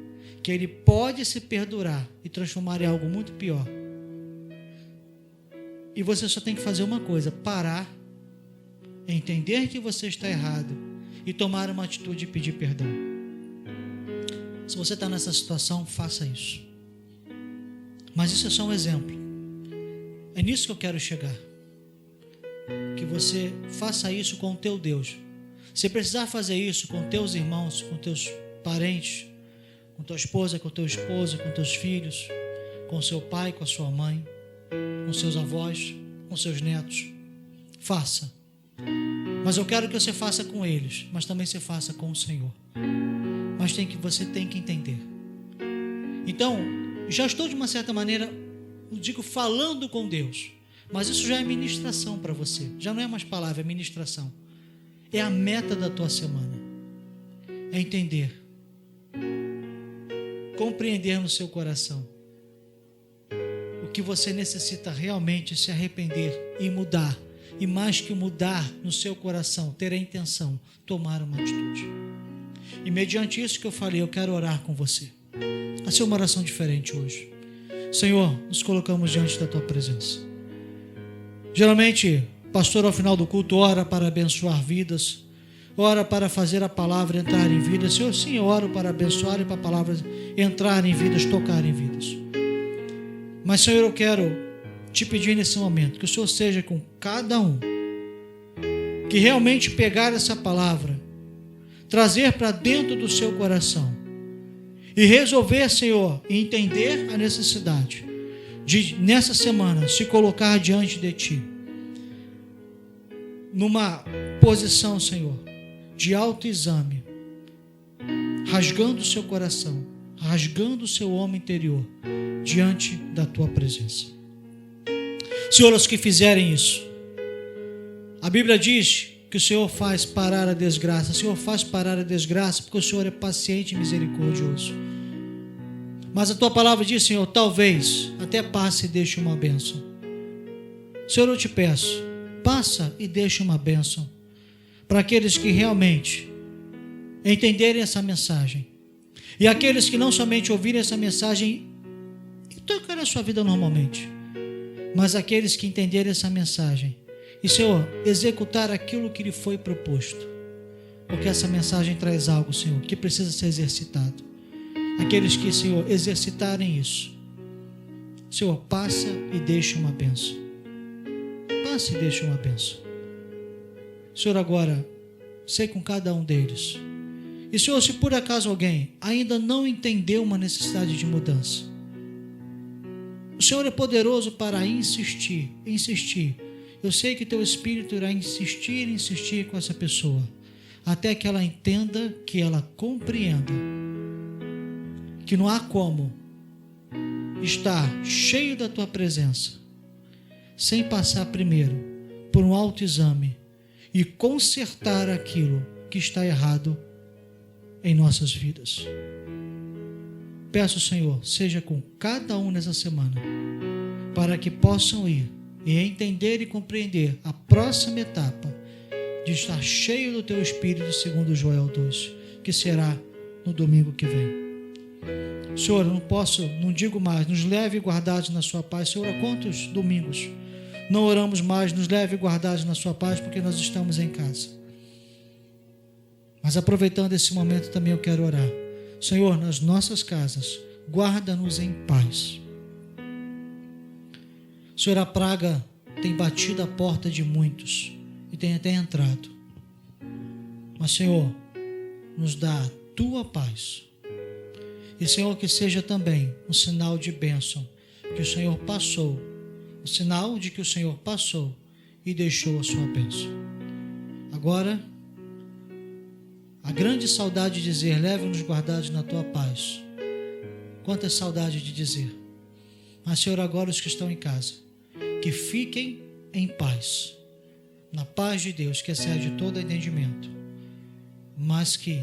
que ele pode se perdurar e transformar em algo muito pior. E você só tem que fazer uma coisa, parar, entender que você está errado e tomar uma atitude e pedir perdão. Se você está nessa situação, faça isso. Mas isso é só um exemplo. É nisso que eu quero chegar. Que você faça isso com o teu Deus. Se precisar fazer isso com teus irmãos, com teus parentes, com tua esposa, com teu esposo, com teus filhos, com seu pai, com a sua mãe, com seus avós, com seus netos, faça. Mas eu quero que você faça com eles, mas também você faça com o Senhor. Mas você tem que entender. Então, já estou de uma certa maneira, eu digo, falando com Deus, mas isso já é ministração para você, já não é mais palavra, é ministração. É a meta da tua semana, é entender, compreender no seu coração o que você necessita realmente se arrepender e mudar, e mais que mudar no seu coração, ter a intenção, tomar uma atitude. E mediante isso que eu falei, eu quero orar com você. Vai ser uma oração diferente hoje. Senhor, nos colocamos diante da tua presença. Geralmente, pastor ao final do culto ora para abençoar vidas, ora para fazer a palavra entrar em vidas. Senhor, sim, eu oro para abençoar e para a palavra entrar em vidas, tocar em vidas. Mas, Senhor, eu quero te pedir nesse momento que o Senhor seja com cada um que realmente pegar essa palavra, trazer para dentro do seu coração e resolver, Senhor, entender a necessidade de, nessa semana, se colocar diante de Ti numa posição, Senhor, de autoexame, rasgando o seu coração, rasgando o seu homem interior diante da Tua presença. Senhor, os que fizerem isso, a Bíblia diz que o Senhor faz parar a desgraça. O Senhor faz parar a desgraça porque o Senhor é paciente e misericordioso. Mas a Tua palavra diz, Senhor, talvez até passe e deixe uma bênção. Senhor, eu te peço, passa e deixe uma bênção para aqueles que realmente entenderem essa mensagem e aqueles que não somente ouvirem essa mensagem e tocarem a sua vida normalmente, mas aqueles que entenderem essa mensagem e, Senhor, executar aquilo que lhe foi proposto, porque essa mensagem traz algo, Senhor, que precisa ser exercitado. Aqueles que, Senhor, exercitarem isso, Senhor, passa e deixa uma bênção. Passa e deixa uma bênção. Senhor, agora, sei com cada um deles. E, Senhor, se por acaso alguém ainda não entendeu uma necessidade de mudança, o Senhor é poderoso para insistir. Eu sei que Teu Espírito irá insistir com essa pessoa, até que ela entenda, que ela compreenda, que não há como estar cheio da tua presença, sem passar primeiro por um autoexame e consertar aquilo que está errado em nossas vidas. Peço, Senhor, seja com cada um nessa semana, para que possam ir e entender e compreender a próxima etapa de estar cheio do teu Espírito, segundo Joel 2, que será no domingo que vem. Senhor, não digo mais, nos leve guardados na sua paz. Senhor, há quantos domingos não oramos mais, nos leve guardados na sua paz, porque nós estamos em casa. Mas aproveitando esse momento também eu quero orar. Senhor, nas nossas casas, guarda-nos em paz. Senhor, a praga tem batido a porta de muitos e tem até entrado. Mas, Senhor, nos dá a tua paz. E, Senhor, que seja também um sinal de bênção que o Senhor passou, o sinal de que o Senhor passou e deixou a sua bênção. Agora, a grande saudade de dizer, leve-nos guardados na tua paz. Quanta saudade de dizer. Mas, Senhor, agora os que estão em casa, que fiquem em paz, na paz de Deus, que excede todo entendimento, mas que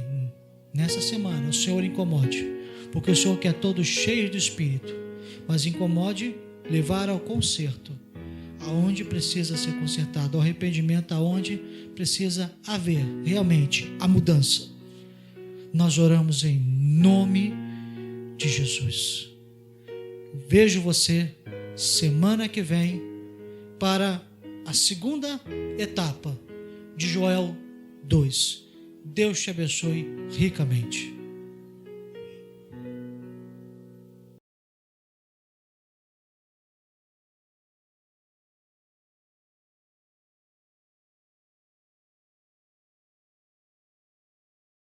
nessa semana o Senhor incomode, porque o Senhor quer todos cheios do Espírito, mas incomode levar ao conserto, aonde precisa ser consertado, ao arrependimento, aonde precisa haver realmente a mudança. Nós oramos em nome de Jesus. Vejo você semana que vem para a segunda etapa de Joel 2. Deus te abençoe ricamente.